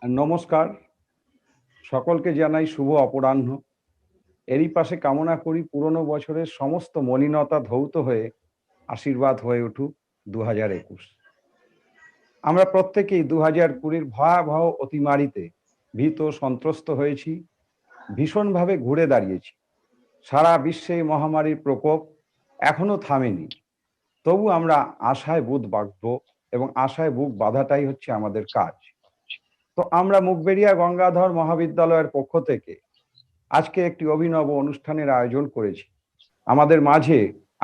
নমস্কার, সকলকে জানাই শুভ অপরাহ্ন। এরই পাশে কামনা করি পুরনো বছরের সমস্ত মলিনতা ধৌত হয়ে আশীর্বাদ হয়ে উঠুক 2021। আমরা প্রত্যেকেই 2020-র ভয়াবহ অতিমারিতে ভীত সন্ত্রস্ত হয়েছি, ভীষণভাবে ঘুরে দাঁড়িয়েছি। সারা বিশ্বে মহামারীর প্রকোপ এখনো থামেনি, তবু আমরা আশায় বুক বাঁধব এবং আশায় বুক বাঁধাটাই হচ্ছে আমাদের কাজ। তো আমরা মুগবেড়িয়া গঙ্গাধর মহাবিদ্যালয়ের পক্ষ থেকে আজকে একটি অভিনব অনুষ্ঠানের আয়োজন করেছি। আমাদের মাঝে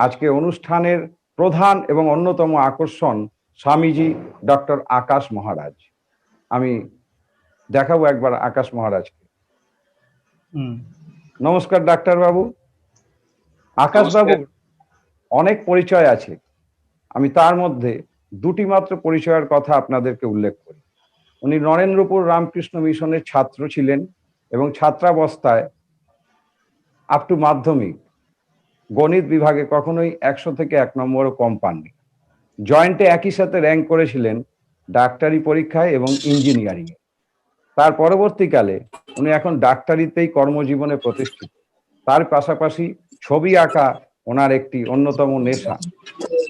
আজকে অনুষ্ঠানের প্রধান এবং অন্যতম আকর্ষণ স্বামীজি ডক্টর আকাশ মহারাজ। আমি দেখাবো একবার আকাশ মহারাজকে। নমস্কার ডাক্তার বাবু। আকাশ বাবুর অনেক পরিচয় আছে, আমি তার মধ্যে দুটি মাত্র পরিচয়ের কথা আপনাদেরকে উল্লেখ করি। উনি নরেন্দ্রপুর রামকৃষ্ণ মিশনের ছাত্র ছিলেন এবং ছাত্রাবস্থায় আপ টু মাধ্যমিক গণিত বিভাগে কখনোই 100 থেকে 1 নম্বরও কম পাননি। জয়েন্টে একই সাথে র্যাঙ্ক করেছিলেন ডাক্তারি পরীক্ষায় এবং ইঞ্জিনিয়ারিং এ। তার পরবর্তীকালে উনি এখন ডাক্তারিতেই কর্মজীবনে প্রতিষ্ঠিত। তার পাশাপাশি ছবি আঁকা ওনার একটি অন্যতম নেশা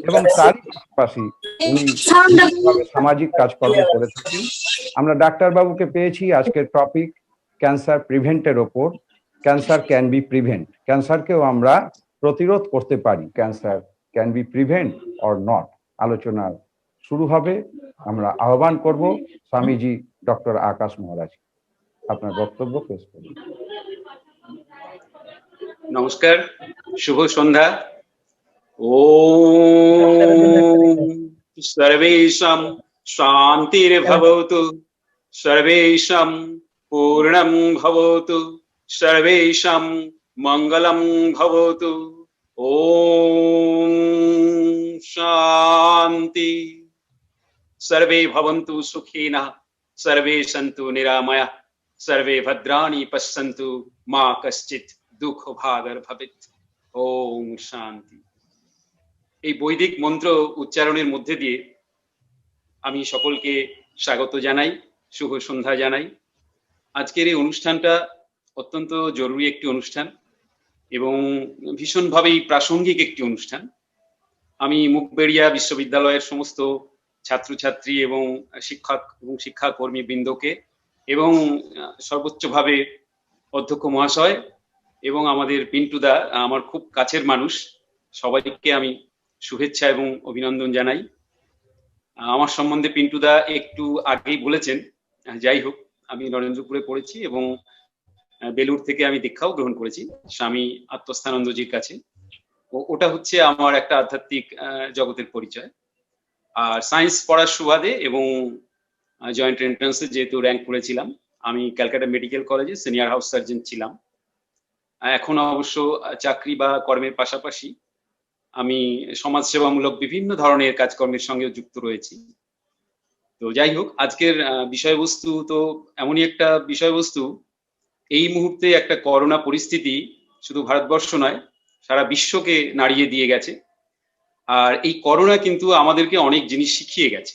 এবং তারই পাশাপাশি উনি বিভিন্নভাবে সামাজিক কাজকর্ম করে থাকেন। আমরা ডাক্তারবাবুকে পেয়েছি আজকের টপিক ক্যান্সার প্রিভেন্টের ওপর। ক্যান্সার ক্যান বি প্রিভেন্ট, ক্যান্সারকেও আমরা প্রতিরোধ করতে পারি। Cancer can be prevent or not আলোচনা শুরু হবে। আমরা আহ্বান করব স্বামীজি ডক্টর আকাশ মহারাজ, আপনার বক্তব্য পেশ করুন। নমস্কার, শুভ সন্ধ্যা। ওম সর্বেষাং শান্তির্ভবতু, সর্বেষাং পূর্ণং ভবতু, সর্বেষাং মঙ্গলং ভবতু। ওম শান্তি। সর্বে ভবন্তু সুখিনঃ, সর্বে সন্তু নিরাময়াঃ, সর্বে ভদ্রাণি পশ্যন্তু, মা কশ্চিৎ দুঃখ ভাগর ভবেৎ। ওম শান্তি। এই বৈদিক মন্ত্র উচ্চারণের মধ্যে দিয়ে আমি সকলকে স্বাগত জানাই, শুভ সন্ধ্যা জানাই। আজকের এই অনুষ্ঠানটা অত্যন্ত জরুরি একটি অনুষ্ঠান এবং ভীষণভাবেই প্রাসঙ্গিক একটি অনুষ্ঠান। আমি মুগবেড়িয়া বিশ্ববিদ্যালয়ের সমস্ত ছাত্রছাত্রী এবং শিক্ষক এবং শিক্ষাকর্মী বৃন্দকে এবং সর্বোচ্চভাবে অধ্যক্ষ মহাশয় এবং আমাদের পিন্টুদা, আমার খুব কাছের মানুষ, সবাইকে আমি শুভেচ্ছা এবং অভিনন্দন জানাই। আমার সম্বন্ধে পিন্টুদা একটু আগেই বলেছেন। যাই হোক, আমি নরেন্দ্রপুরে পড়েছি এবং বেলুর থেকে আমি দীক্ষাও গ্রহণ করেছি স্বামী আত্মস্থানন্দজির কাছে। ওটা হচ্ছে আমার একটা আধ্যাত্মিক জগতের পরিচয়। আর সায়েন্স পড়ার সুবাদে এবং জয়েন্ট এন্ট্রান্সে যেহেতু র্যাঙ্ক করেছিলাম, আমি ক্যালকাটা মেডিকেল কলেজে সিনিয়র হাউস সার্জন ছিলাম। এখন অবশ্য চাকরি বা কর্মের পাশাপাশি আমি সমাজসেবামূলক বিভিন্ন ধরনের কাজকর্মের সঙ্গে যুক্ত রয়েছি। তো যাই হোক, আজকের বিষয়বস্তু তো এমনই একটা বিষয়বস্তু, এই মুহূর্তে একটা করোনা পরিস্থিতি শুধু ভারতবর্ষ নয়, সারা বিশ্বকে নাড়িয়ে দিয়ে গেছে। আর এই করোনা কিন্তু আমাদেরকে অনেক জিনিস শিখিয়ে গেছে।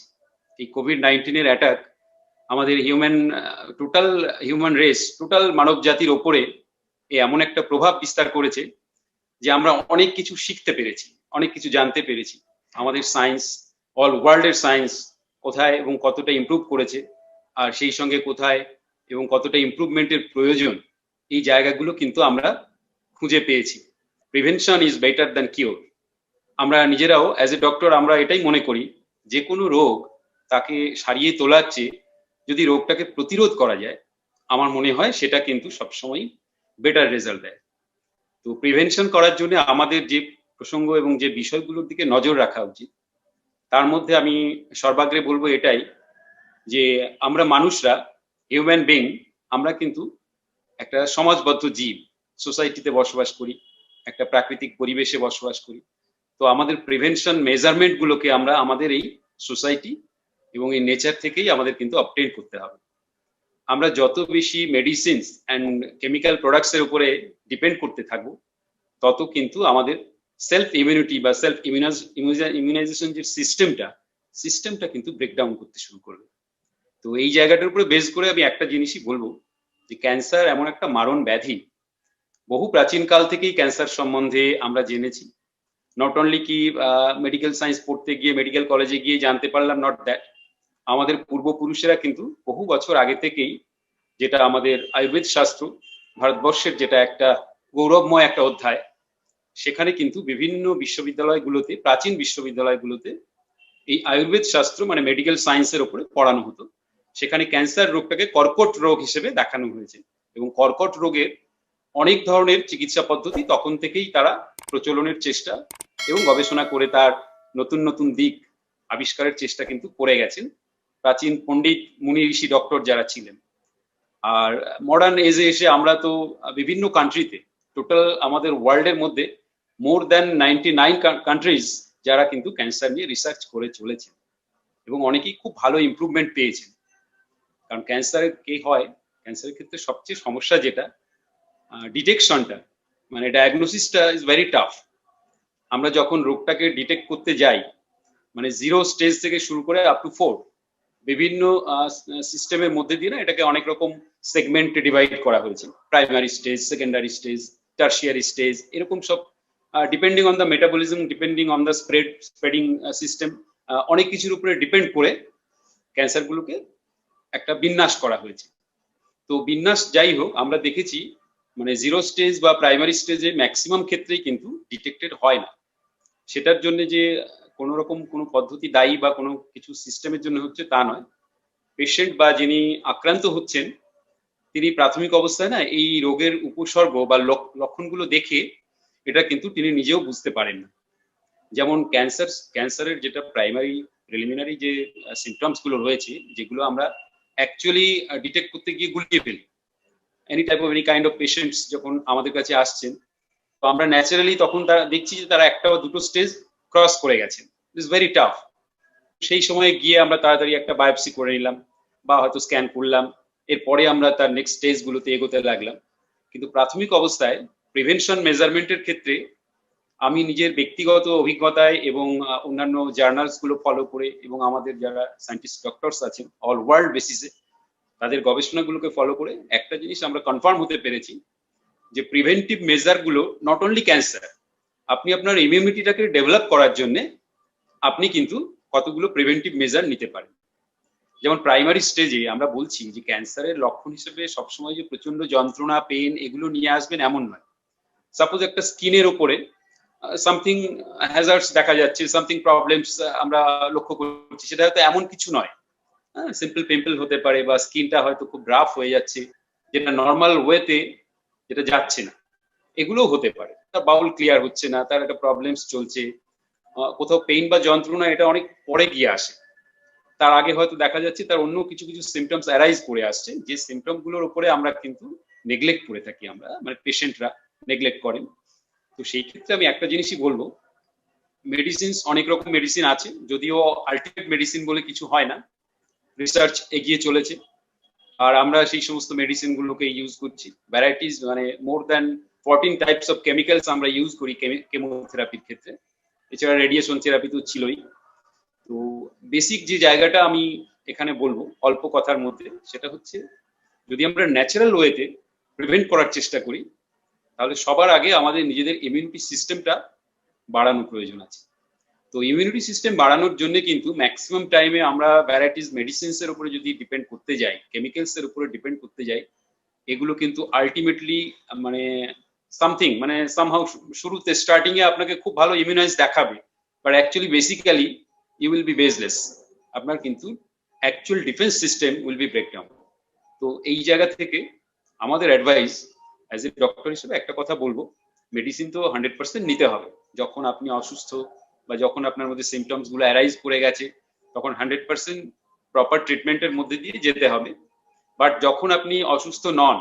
এই কোভিড-19-এর অ্যাটাক আমাদের টোটাল হিউম্যান রেস, টোটাল মানব জাতির ওপরে এমন একটা প্রভাব বিস্তার করেছে যে আমরা অনেক কিছু শিখতে পেরেছি, অনেক কিছু জানতে পেরেছি। আমাদের সায়েন্স, অল ওয়ার্ল্ডের সায়েন্স কোথায় এবং কতটা ইমপ্রুভ করেছে, আর সেই সঙ্গে কোথায় এবং কতটা ইমপ্রুভমেন্টের প্রয়োজন, এই জায়গাগুলো কিন্তু আমরা খুঁজে পেয়েছি। Prevention is better than cure. আমরা নিজেরাও অ্যাজ এ ডক্টর আমরা এটাই মনে করি, যে কোনো রোগ তাকে সারিয়ে তোলার চেয়ে যদি রোগটাকে প্রতিরোধ করা যায়, আমার মনে হয় সেটা কিন্তু সবসময় বেটার রেজাল্ট দেয়। তো প্রিভেনশন করার জন্য আমাদের যে প্রসঙ্গ এবং যে বিষয়গুলোর দিকে নজর রাখা উচিত, তার মধ্যে আমি সর্বাগ্রে বলবো এটাই, যে আমরা মানুষরা, হিউম্যান বিং, আমরা কিন্তু একটা সমাজবদ্ধ জীব, সোসাইটিতে বসবাস করি, একটা প্রাকৃতিক পরিবেশে বসবাস করি। তো আমাদের প্রিভেনশন মেজারমেন্ট গুলোকে আমরা আমাদের এই সোসাইটি এবং এই নেচার থেকেই আমাদের কিন্তু অবটেইন করতে হবে। আমরা যত বেশি মেডিসিনস অ্যান্ড কেমিক্যাল প্রোডাক্টস এর উপরে ডিপেন্ড করতে থাকবো, তত কিন্তু আমাদের সেলফ ইমিউনিটি বা সেলফ ইমিউনাইজেশন যে সিস্টেমটা কিন্তু ব্রেকডাউন করতে শুরু করবে। তো এই জায়গাটার উপরে বেস করে আমি একটা জিনিসই বলবো যে ক্যান্সার এমন একটা মারণ ব্যাধি, বহু প্রাচীনকাল থেকেই ক্যান্সার সম্বন্ধে আমরা জেনেছি। নট অনলি কি মেডিকেল সায়েন্স পড়তে গিয়ে মেডিকেল কলেজে গিয়ে জানতে পারলাম, নট দ্যাট, আমাদের পূর্বপুরুষেরা কিন্তু বহু বছর আগে থেকেই, যেটা আমাদের আয়ুর্বেদ শাস্ত্র, ভারতবর্ষের যেটা একটা গৌরবময় একটা অধ্যায়, সেখানে কিন্তু বিভিন্ন বিশ্ববিদ্যালয়গুলোতে, প্রাচীন বিশ্ববিদ্যালয়গুলোতে এই আয়ুর্বেদ শাস্ত্র মানে মেডিকেল সায়েন্সের উপরে পড়ানো হতো। সেখানে ক্যান্সার রোগটাকে কর্কট রোগ হিসেবে দেখানো হয়েছে, এবং কর্কট রোগের অনেক ধরনের চিকিৎসা পদ্ধতি তখন থেকেই তারা প্রচলনের চেষ্টা এবং গবেষণা করে তার নতুন নতুন দিক আবিষ্কারের চেষ্টা কিন্তু করে গেছেন প্রাচীন পণ্ডিত মুনি ঋষি ডক্টর যারা ছিলেন। আর মডার্ন এজে এসে আমরা তো বিভিন্ন কান্ট্রিতে, টোটাল আমাদের ওয়ার্ল্ডের মধ্যে মোর দ্যান 99 কান্ট্রিজ যারা কিন্তু ক্যান্সার নিয়ে রিসার্চ করে চলেছে, এবং অনেকেই খুব ভালো ইমপ্রুভমেন্ট পেয়েছেন। কারণ ক্যান্সারের কি হয়, ক্যান্সারের ক্ষেত্রে সবচেয়ে সমস্যা যেটা, ডিটেকশনটা মানে ডায়াগনোসিসটা ইজ ভেরি টাফ। আমরা যখন রোগটাকে ডিটেক্ট করতে যাই, মানে 0 স্টেজ থেকে শুরু করে আপ টু 4, বিভিন্ন সিস্টেমের মধ্যে দিয়ে না এটাকে অনেক রকম সেগমেন্টে ডিভাইড করা হয়েছে। Primary stage, secondary stage, tertiary stage, এরকম সব depending on the metabolism, depending on the spreading system, অনেক কিছুর উপরে ডিপেন্ড করে ক্যান্সারগুলোকে একটা বিন্যাস করা হয়েছে। তো বিন্যাস যাই হোক, আমরা দেখেছি মানে 0 স্টেজ বা প্রাইমারি স্টেজে ম্যাক্সিমাম ক্ষেত্রেই কিন্তু ডিটেক্টেড হয় না। সেটার জন্য যে কোনো রকম কোনো পদ্ধতি দায়ী বা কোনো কিছু সিস্টেমের জন্য হচ্ছে তা নয়। পেশেন্ট বা যিনি আক্রান্ত হচ্ছেন তিনি প্রাথমিক অবস্থায় না এই রোগের উপসর্গ বা লক্ষণগুলো দেখে এটা কিন্তু তিনি নিজেও বুঝতে পারেন না। যেমন ক্যান্সারের যেটা প্রাইমারি প্রিলিমিনারি যে সিমটমস গুলো রয়েছে, যেগুলো আমরা অ্যাকচুয়ালি ডিটেক্ট করতে গিয়ে গুলিয়ে ফেলি। Any type of any kind of patients যখন আমাদের কাছে আসছেন, তো আমরা ন্যাচারালি তখন তারা দেখছি যে তারা একটা বা দুটো স্টেজ ক্রস করে গেছেন। It is very tough. সেই সময় গিয়ে আমরা তাড়াতাড়ি একটা বায়োপসি করে নিলাম বা হয়তো স্ক্যান করলাম, এরপরে আমরা তার নেক্সট স্টেজ গুলোতে এগোতে লাগলাম। কিন্তু প্রাথমিক অবস্থায় প্রিভেনশন মেজারমেন্টের ক্ষেত্রে আমি নিজের ব্যক্তিগত অভিজ্ঞতায় এবং অন্যান্য জার্নালস গুলো ফলো করে এবং আমাদের যারা সায়েন্টিস্ট ডক্টরস আছেন অল ওয়ার্ল্ড বেসিসে তাদের গবেষণাগুলোকে ফলো করে একটা জিনিস আমরা কনফার্ম হতে পেরেছি যে প্রিভেন্টিভ মেজার গুলো নট অনলি ক্যান্সার, আপনি আপনার ইমিউনিটিটাকে ডেভেলপ করার জন্য আপনি কিন্তু কতগুলো প্রিভেন্টিভ মেজার নিতে পারেন। যেমন প্রাইমারি স্টেজে আমরা বলছি যে ক্যান্সারের লক্ষণ হিসেবে সবসময় যে প্রচন্ড যন্ত্রণা, পেন এগুলো নিয়ে আসবেন এমন নয়। সাপোজ একটা স্কিনের উপরে সামথিং হ্যাজার্ডস দেখা যাচ্ছে, সামথিং প্রবলেমস আমরা লক্ষ্য করছি, সেটা হয়তো এমন কিছু নয়। সিম্পল পিম্পল হতে পারে বা স্কিনটা হয়তো খুব রাফ হয়ে যাচ্ছে, যেটা নর্মাল ওয়েতে যেটা যাচ্ছে না, এগুলোও হতে পারে। তার বাউল ক্লিয়ার হচ্ছে না, তার একটা প্রবলেমস চলছে, কোথাও পেইন বা যন্ত্রণা এটা অনেক পরে গিয়ে আসে। তার আগে হয়তো দেখা যাচ্ছে তার অন্য কিছু কিছু সিমটমস অ্যারাইজ করে আসছে, যে সিমটম গুলোর উপরে আমরা কিন্তু নেগলেক্ট করে থাকি, আমরা মানে পেশেন্টরা নেগলেক্ট করেন। তো সেই ক্ষেত্রে আমি একটা জিনিসই বলবো, মেডিসিনস অনেক রকম মেডিসিন আছে, যদিও আলটিমেট মেডিসিন বলে কিছু হয় না, রিসার্চ এগিয়ে চলেছে আর আমরা সেই সমস্ত মেডিসিন গুলোকে ইউজ করছি। ভ্যারাইটিস মানে more than 14 types of chemicals আমরা ইউজ করি কেমোথেরাপির ক্ষেত্রে। এছাড়া রেডিয়েশন থেরাপি তো ছিলই। তো বেসিক যে জায়গাটা আমি এখানে বলবো অল্প কথার মধ্যে, সেটা হচ্ছে যদি আমরা ন্যাচারাল ওয়েতে প্রিভেন্ট করার চেষ্টা করি, তাহলে সবার আগে আমাদের নিজেদের ইমিউনিটি সিস্টেমটা বাড়ানো প্রয়োজন আছে। তো ইমিউনিটি সিস্টেম বাড়ানোর জন্য কিন্তু ম্যাক্সিমাম টাইমে আমরা ভ্যারাইটিস মেডিসিনস এর উপরে যদি ডিপেন্ড করতে যাই, কেমিক্যালস এর উপরে ডিপেন্ড করতে যাই, এগুলো কিন্তু আলটিমেটলি মানে সামথিং মানে সামহাউ শুরুতে স্টার্টিং এ আপনাকে খুব ভালো ইমিউনাইজ দেখাবে, but actually basically you will be baseless. আপনার কিন্তু actual defence system will be breakdown. তো এই জায়গা থেকে আমাদের অ্যাডভাইস অ্যাজ এ ডক্টর হিসেবে একটা কথা বলবো, মেডিসিন তো 100% নিতে হবে। যখন আপনি অসুস্থ বা যখন আপনার মধ্যে সিমটমস গুলো অ্যারাইজ করে গেছে, তখন 100% প্রপার ট্রিটমেন্টের মধ্যে দিয়ে যেতে হবে। বাট যখন আপনি অসুস্থ নন,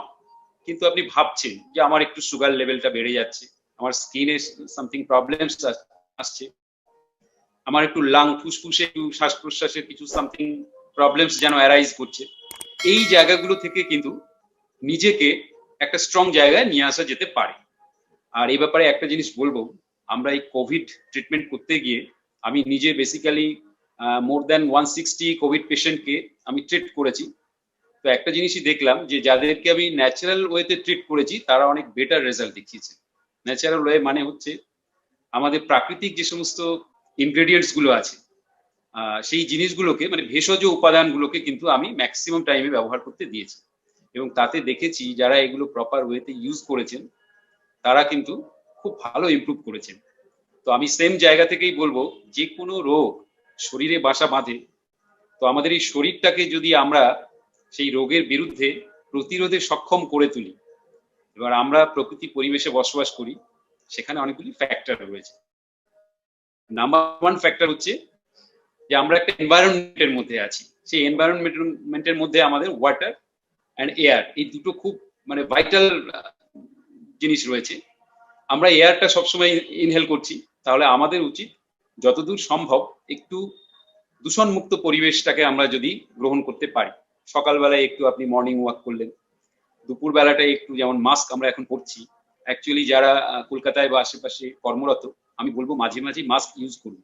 কিন্তু আপনি ভাবছেন যে আমার একটু সুগার লেভেলটা বেড়ে যাচ্ছে, আমার স্কিনে সামথিং প্রবলেমস আসছে, আমার একটু লাং ফুসফুসে একটু শ্বাস প্রশ্বাসের কিছু সামথিং প্রবলেমস যেন অ্যারাইজ করছে, এই জায়গাগুলো থেকে কিন্তু নিজেকে একটা স্ট্রং জায়গায় নিয়ে আসা যেতে পারে। আর এই ব্যাপারে একটা জিনিস বলবো, আমরা এই কোভিড ট্রিটমেন্ট করতে গিয়ে আমি নিজে বেসিক্যালি মোর দ্যান 160 কোভিড পেশেন্টকে আমি ট্রিট করেছি। তো একটা জিনিসই দেখলাম যে যাদেরকে আমি ন্যাচারাল ওয়েতে ট্রিট করেছি তারা অনেক বেটার রেজাল্ট দেখিয়েছে। ন্যাচারাল ওয়ে মানে হচ্ছে আমাদের প্রাকৃতিক যে সমস্ত ইনগ্রেডিয়েন্টস গুলো আছে, সেই জিনিসগুলোকে মানে ভেষজ উপাদানগুলোকে কিন্তু আমি ম্যাক্সিমাম টাইমে ব্যবহার করতে দিয়েছি, এবং তাতে দেখেছি যারা এগুলো প্রপার ওয়েতে ইউজ করেছেন তারা কিন্তু খুব ভালো ইমপ্রুভ করেছেন। তো আমি সেম জায়গা থেকেই বলবো, যে কোনো রোগ শরীরে বাসা বাঁধে, তো আমাদের এই শরীরটাকে যদি আমরা সেই রোগের বিরুদ্ধে প্রতিরোধে সক্ষম করে তুলি, এবার আমরা প্রকৃতি পরিবেশে বসবাস করি, সেখানে অনেকগুলি ফ্যাক্টর রয়েছে। নাম্বার ওয়ান ফ্যাক্টর হচ্ছে যে আমরা একটা এনভায়রনমেন্টের মধ্যে আছি। সেই এনভায়রনমেন্টের মধ্যে আমাদের ওয়াটার অ্যান্ড এয়ার, এই দুটো খুব মানে ভাইটাল জিনিস রয়েছে। আমরা এয়ারটা সবসময় ইনহেল করছি, তাহলে আমাদের উচিত যতদূর সম্ভব একটু দূষণমুক্ত পরিবেশটাকে আমরা যদি গ্রহণ করতে পারি। সকালবেলায় একটু আপনি মর্নিং ওয়াক করলেন, দুপুর বেলাটায় একটু, যেমন মাস্ক আমরা এখন পরছি, অ্যাকচুয়ালি যারা কলকাতায় বা আশেপাশে কর্মরত, আমি বলবো মাঝে মাঝে মাস্ক ইউজ করুন।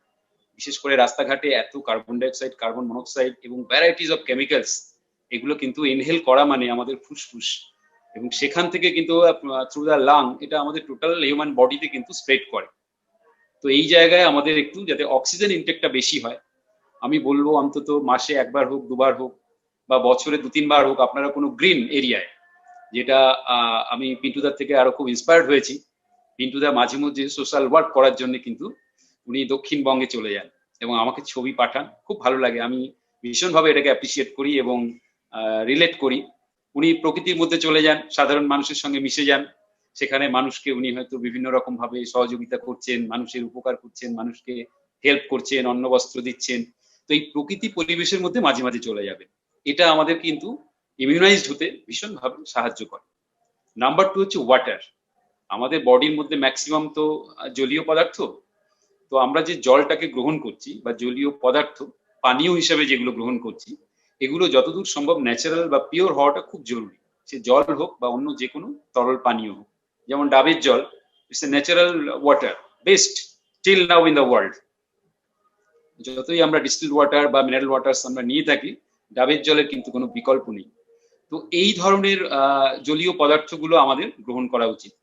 বিশেষ করে রাস্তাঘাটে এত কার্বন ডাইঅক্সাইড, কার্বন মনোক্সাইড এবং ভ্যারাইটিস অফ কেমিক্যালস, এগুলো কিন্তু ইনহেল করা মানে আমাদের ফুসফুস, এবং সেখান থেকে কিন্তু থ্রু দ্য লাং এটা আমাদের টোটাল হিউম্যান বডিতে কিন্তু স্প্রেড করে। তো এই জায়গায় আমাদের একটু যাতে অক্সিজেন ইনটেকটা বেশি হয়, আমি বলবো অন্তত মাসে একবার হোক, দুবার হোক, বা বছরে 2-3 বার হোক, আপনারা কোনো গ্রিন এরিয়ায়, যেটা আমি পিন্টুদার থেকে আরো খুব ইন্সপায়ার্ড হয়েছি। পিন্টুদা মাঝে মধ্যে সোশ্যাল ওয়ার্ক করার জন্য কিন্তু উনি দক্ষিণবঙ্গে চলে যান এবং আমাকে ছবি পাঠান, খুব ভালো লাগে। আমি ভীষণভাবে এটাকে অ্যাপ্রিসিয়েট করি এবং রিলেট করি। উনি প্রকৃতির মধ্যে চলে যান, সাধারণ মানুষের সঙ্গে মিশে যান, সেখানে মানুষকে উনি হয়তো বিভিন্ন রকম ভাবে সহযোগিতা করছেন, মানুষের উপকার করছেন, মানুষকে হেল্প করছেন, অন্ন বস্ত্র দিচ্ছেন। তো এই প্রকৃতি পরিবেশের মধ্যে মাঝে মাঝে চলে যাবে, এটা আমাদের কিন্তু ইমিউনাইজড হতে ভীষণভাবে সাহায্য করে। নাম্বার টু হচ্ছে ওয়াটার। আমাদের বডির মধ্যে ম্যাক্সিমাম তো জলীয় পদার্থ। তো আমরা যে জলটাকে গ্রহণ করছি বা জলীয় পদার্থ পানীয় হিসেবে যেগুলো গ্রহণ করছি, এগুলো যতদূর সম্ভব ন্যাচারাল বা পিওর হওয়াটা খুব জরুরি। সে জল হোক বা অন্য যে কোনো তরল পানীয় হোক, যেমন ডাবের জল, it's a natural water, best till now in the world. যতই আমরা ডিস্টিলড ওয়াটার বা মিনারেল ওয়াটার আমরা নিয়ে থাকি, ডাবের জলের কিন্তু কোনো বিকল্প নেই। তো এই ধরনের জলীয় পদার্থগুলো আমাদের গ্রহণ করা উচিত।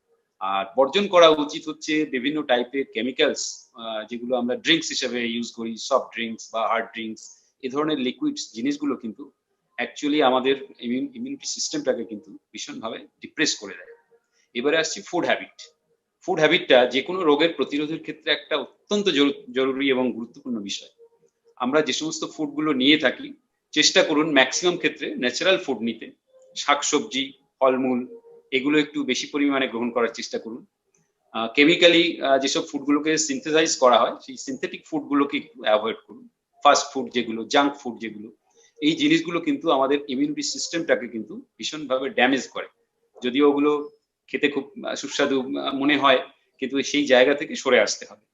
আর বর্জন করা উচিত হচ্ছে বিভিন্ন টাইপের কেমিক্যালস, যেগুলো আমরা ড্রিঙ্কস হিসেবে ইউজ করি, সফট ড্রিঙ্কস বা হার্ড ড্রিঙ্কস, এই ধরনের লিকুইডস জিনিসগুলো কিন্তু অ্যাকচুয়ালি আমাদের ইমিউনিটি সিস্টেমটাকে কিন্তু ভীষণভাবে ডিপ্রেস করে দেয়। এবারে আসছি ফুড হ্যাবিট। ফুড হ্যাবিটটা যে কোনো রোগের প্রতিরোধের ক্ষেত্রে একটা অত্যন্ত জরুরি এবং গুরুত্বপূর্ণ বিষয়। আমরা যে সমস্ত ফুডগুলো নিয়ে থাকি, চেষ্টা করুন ম্যাক্সিমাম ক্ষেত্রে ন্যাচারাল ফুড নিতে। শাকসবজি, ফলমূল, এগুলো একটু বেশি পরিমাণে গ্রহণ করার চেষ্টা করুন। কেমিক্যালি যেসব ফুডগুলোকে সিনথেসাইজ করা হয়, সেই সিনথেটিক ফুডগুলোকে একটু অ্যাভয়েড করুন। ফাস্ট ফুড যেগুলো, জাঙ্ক ফুড যেগুলো, এই জিনিসগুলো কিন্তু আমাদের ইমিউনিটি সিস্টেমটাকে কিন্তু ভীষণভাবে ড্যামেজ করে। যদিও ওগুলো খেতে খুব সুস্বাদু মনে হয়, কিন্তু সেই জায়গা থেকে সরে আসতে হবে।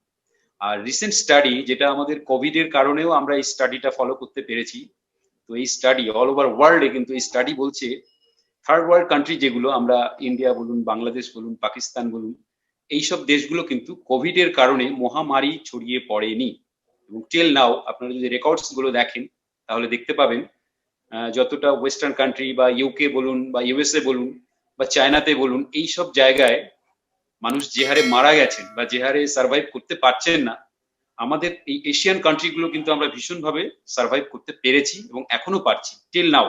আর রিসেন্ট স্টাডি, যেটা আমাদের কোভিড এর কারণেও আমরা এই স্টাডিটা ফলো করতে পেরেছি, তো এই স্টাডি অল ওভার ওয়ার্ল্ডে কিন্তু এই স্টাডি বলছে থার্ড ওয়ার্ল্ড কান্ট্রি যেগুলো, আমরা ইন্ডিয়া বলুন, বাংলাদেশ বলুন, পাকিস্তান বলুন, এইসব দেশগুলো কিন্তু কোভিড এর কারণে মহামারী ছড়িয়ে পড়েনি। এবং টিল নাও আপনারা যদি রেকর্ডস গুলো দেখেন তাহলে দেখতে পাবেন যতটা ওয়েস্টার্ন কান্ট্রি বা ইউকে বলুন বা ইউএসএ বলুন বা চায়নাতে বলুন, এইসব জায়গায় মানুষ যে হারে মারা গেছেন বা যে হারে সার্ভাইভ করতে পারছেন না, আমাদের এই এশিয়ান কান্ট্রিগুলো কিন্তু আমরা ভীষণভাবে সার্ভাইভ করতে পেরেছি এবং এখনো পারছি টিল নাও।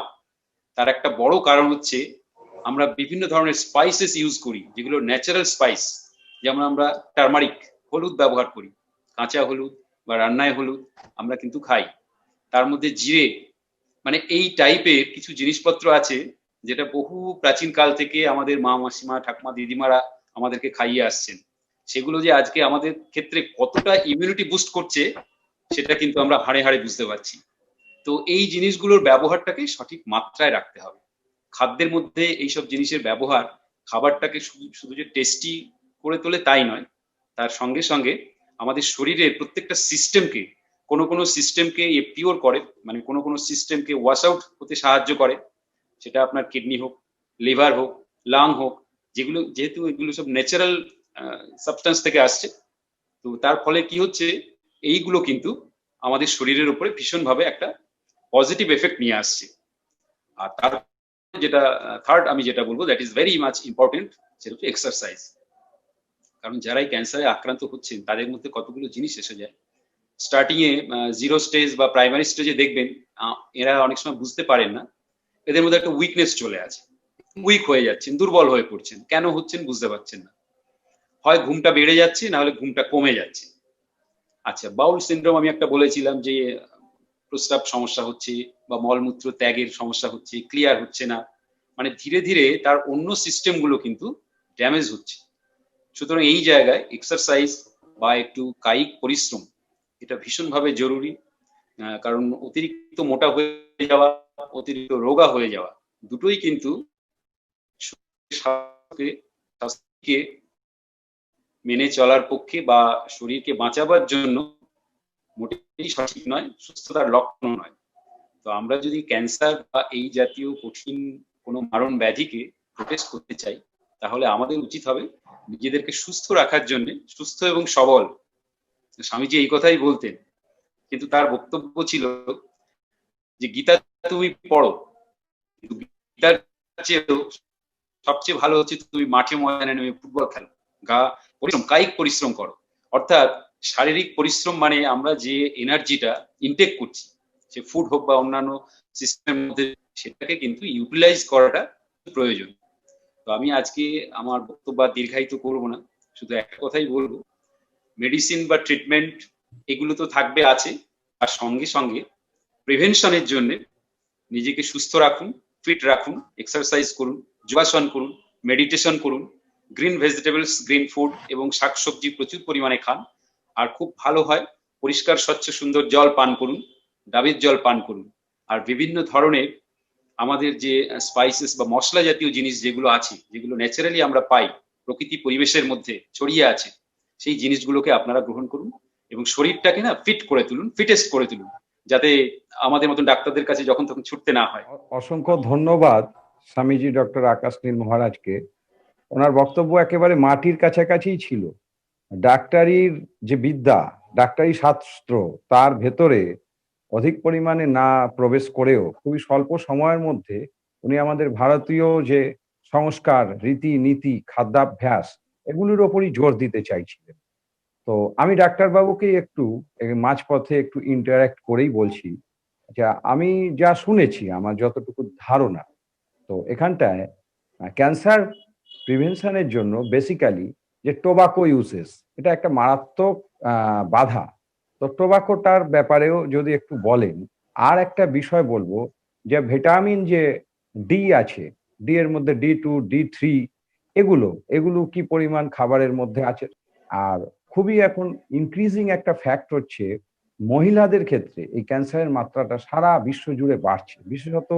তার একটা বড় কারণ হচ্ছে আমরা বিভিন্ন ধরনের স্পাইসেস ইউজ করি, যেগুলো ন্যাচারাল স্পাইস। যেমন আমরা টার্মারিক, হলুদ ব্যবহার করি, কাঁচা হলুদ বা রান্নায় হলুদ আমরা কিন্তু খাই। তার মধ্যে জিরে, মানে এই টাইপের কিছু জিনিসপত্র আছে যেটা বহু প্রাচীন কাল থেকে আমাদের মা, মাসিমা, ঠাকুমা, দিদিমারা আমাদেরকে খাইয়ে আসছেন। সেগুলো যে আজকে আমাদের ক্ষেত্রে কতটা ইমিউনিটি বুস্ট করছে, সেটা কিন্তু আমরা হাড়ে হাড়ে বুঝতে পারছি। তো এই জিনিসগুলোর ব্যবহারটাকে সঠিক মাত্রায় রাখতে হবে। খাদ্যের মধ্যে এইসব জিনিসের ব্যবহার খাবারটাকে শুধু যে টেস্টি করে তোলে তাই নয়, তার সঙ্গে সঙ্গে আমাদের শরীরের প্রত্যেকটা সিস্টেমকে, কোনো সিস্টেমকে পিওর করে, মানে কোনো সিস্টেমকে ওয়াশ আউট হতে সাহায্য করে। সেটা আপনার কিডনি হোক, লিভার হোক, লাং হোক, যেগুলো যেহেতু এগুলো সব ন্যাচারাল সাবস্টেন্স থেকে আসছে, তো তার ফলে কি হচ্ছে, এইগুলো কিন্তু আমাদের শরীরের উপরে ভীষণভাবে একটা পজিটিভ এফেক্ট নিয়ে আসছে। আর তার যেটা থার্ড আমি যেটা বলবো, that is very much important, সেটা হচ্ছে এক্সারসাইজ। কারণ যারাই ক্যান্সারে আক্রান্ত হচ্ছেন তাদের মধ্যে কতগুলো জিনিস এসে যায়। স্টার্টিং এ জিরো স্টেজ বা প্রাইমারি স্টেজে দেখবেন এরা অনেক সময় বুঝতে পারেন না, এদের মধ্যে একটা উইকনেস চলে আছে, উইক হয়ে যাচ্ছেন, দুর্বল হয়ে পড়ছেন। কেন হচ্ছেন বুঝতে পারছেন না, হয় ঘুমটা বেড়ে যাচ্ছে, না হলে ঘুমটা কমে যাচ্ছে। আচ্ছা, বাউল সিনড্রোম আমি একটা বলেছিলাম যে প্রস্রাব সমস্যা হচ্ছে বা মলমূত্র ত্যাগের সমস্যা হচ্ছে, ক্লিয়ার হচ্ছে না, মানে ধীরে ধীরে তার অন্য সিস্টেম গুলো কিন্তু ড্যামেজ হচ্ছে। সুতরাং এই জায়গায় এক্সারসাইজ বা একটু কায়িক পরিশ্রম এটা ভীষণভাবে জরুরি। কারণ অতিরিক্ত মোটা হয়ে যাওয়া, অতিরিক্ত রোগা হয়ে যাওয়া দুটোই কিন্তু স্বাস্থ্যকে মেনে চলার পক্ষে বা শরীরকে বাঁচাবার জন্য মোটেই সঠিক নয়, সুস্থতার লক্ষণ নয়। তো আমরা যদি ক্যান্সার বা এই জাতীয় কঠিন কোনো মারণ ব্যাধিকে প্রোটেস্ট করতে চাই, তাহলে আমাদের উচিত হবে নিজেদেরকে সুস্থ রাখার জন্য, সুস্থ এবং সবল। স্বামীজি এই কথাই বলতেন, কিন্তু তার বক্তব্য ছিল যে গীতা তুমি পড়ো, কিন্তু গীতার চেয়েও সবচেয়ে ভালো হচ্ছে তুমি মাঠে ময়দানে নেমে ফুটবল খেলো, পরিশ্রম, কায়িক পরিশ্রম করো। অর্থাৎ শারীরিক পরিশ্রম মানে আমরা যে এনার্জিটা ইনটেক করছি, সে ফুড হোক বা অন্যান্য সিস্টেমের মধ্যে, সেটাকে কিন্তু ইউটিলাইজ করাটা প্রয়োজন। তো আমি আজকে আমার বক্তব্য দীর্ঘায়িত করব না, শুধু একটা কথাই বলবো, মেডিসিন বা ট্রিটমেন্ট এগুলো তো থাকবে, আছে, আর সঙ্গে সঙ্গে প্রিভেনশনের জন্য নিজেকে সুস্থ রাখুন, ফিট রাখুন, এক্সারসাইজ করুন, যোগাসন করুন, মেডিটেশন করুন, গ্রিন ভেজিটেবলস, গ্রিন ফুড এবং শাকসবজি প্রচুর পরিমাণে খান। আর খুব ভালো হয় পরিষ্কার স্বচ্ছ সুন্দর জল পান করুন, ডাবের জল পান করুন। আর বিভিন্ন ধরনের আমাদের যে স্পাইসেস বা মশলা জাতীয় জিনিস যেগুলো আছে, যেগুলো ন্যাচারালি আমরা পাই প্রকৃতি পরিবেশের মধ্যে ছড়িয়ে আছে, সেই জিনিসগুলোকে আপনারা গ্রহণ করুন এবং শরীরটাকে না ফিট করে তুলুন, ফিটেস্ট করে তুলুন, যাতে আমাদের মতন ডাক্তারদের কাছে যখন তখন ছুটতে না হয়। অসংখ্য ধন্যবাদ স্বামীজি ডক্টর আকাশ নীল মহারাজকে। ওনার বক্তব্য একেবারে মাটির কাছাকাছি ছিল। ডাক্তারির যে বিদ্যা, ডাক্তারি শাস্ত্র, তার ভেতরে অধিক পরিমাণে না প্রবেশ করেও খুবই স্বল্প সময়ের মধ্যে উনি আমাদের ভারতীয় যে সংস্কার, রীতি নীতি, খাদ্যাভ্যাস, এগুলোর ওপরই জোর দিতে চাইছিলেন। তো আমি ডাক্তারবাবুকে একটু মাঝপথে একটু ইন্টারাক্ট করেই বলছি, আচ্ছা, আমি যা শুনেছি, আমার যতটুকু ধারণা, তো এখানটায় ক্যান্সার প্রিভেনশনের জন্য বেসিক্যালি যে টোবাকো ইউসেস, এটা একটা মারাত্মক বাধা। তো টোবাকোটার ব্যাপারেও যদি একটু বলেন। আর একটা বিষয় বলবো, যে ভিটামিন যে ডি আছে, ডি এর মধ্যে D2, D3, এগুলো এগুলো কি পরিমাণ খাবারের মধ্যে আছে। আর খুবই এখন ইনক্রিজিং একটা ফ্যাক্ট হচ্ছে, মহিলাদের ক্ষেত্রে এই ক্যান্সারের মাত্রাটা সারা বিশ্ব জুড়ে বাড়ছে। বিশেষত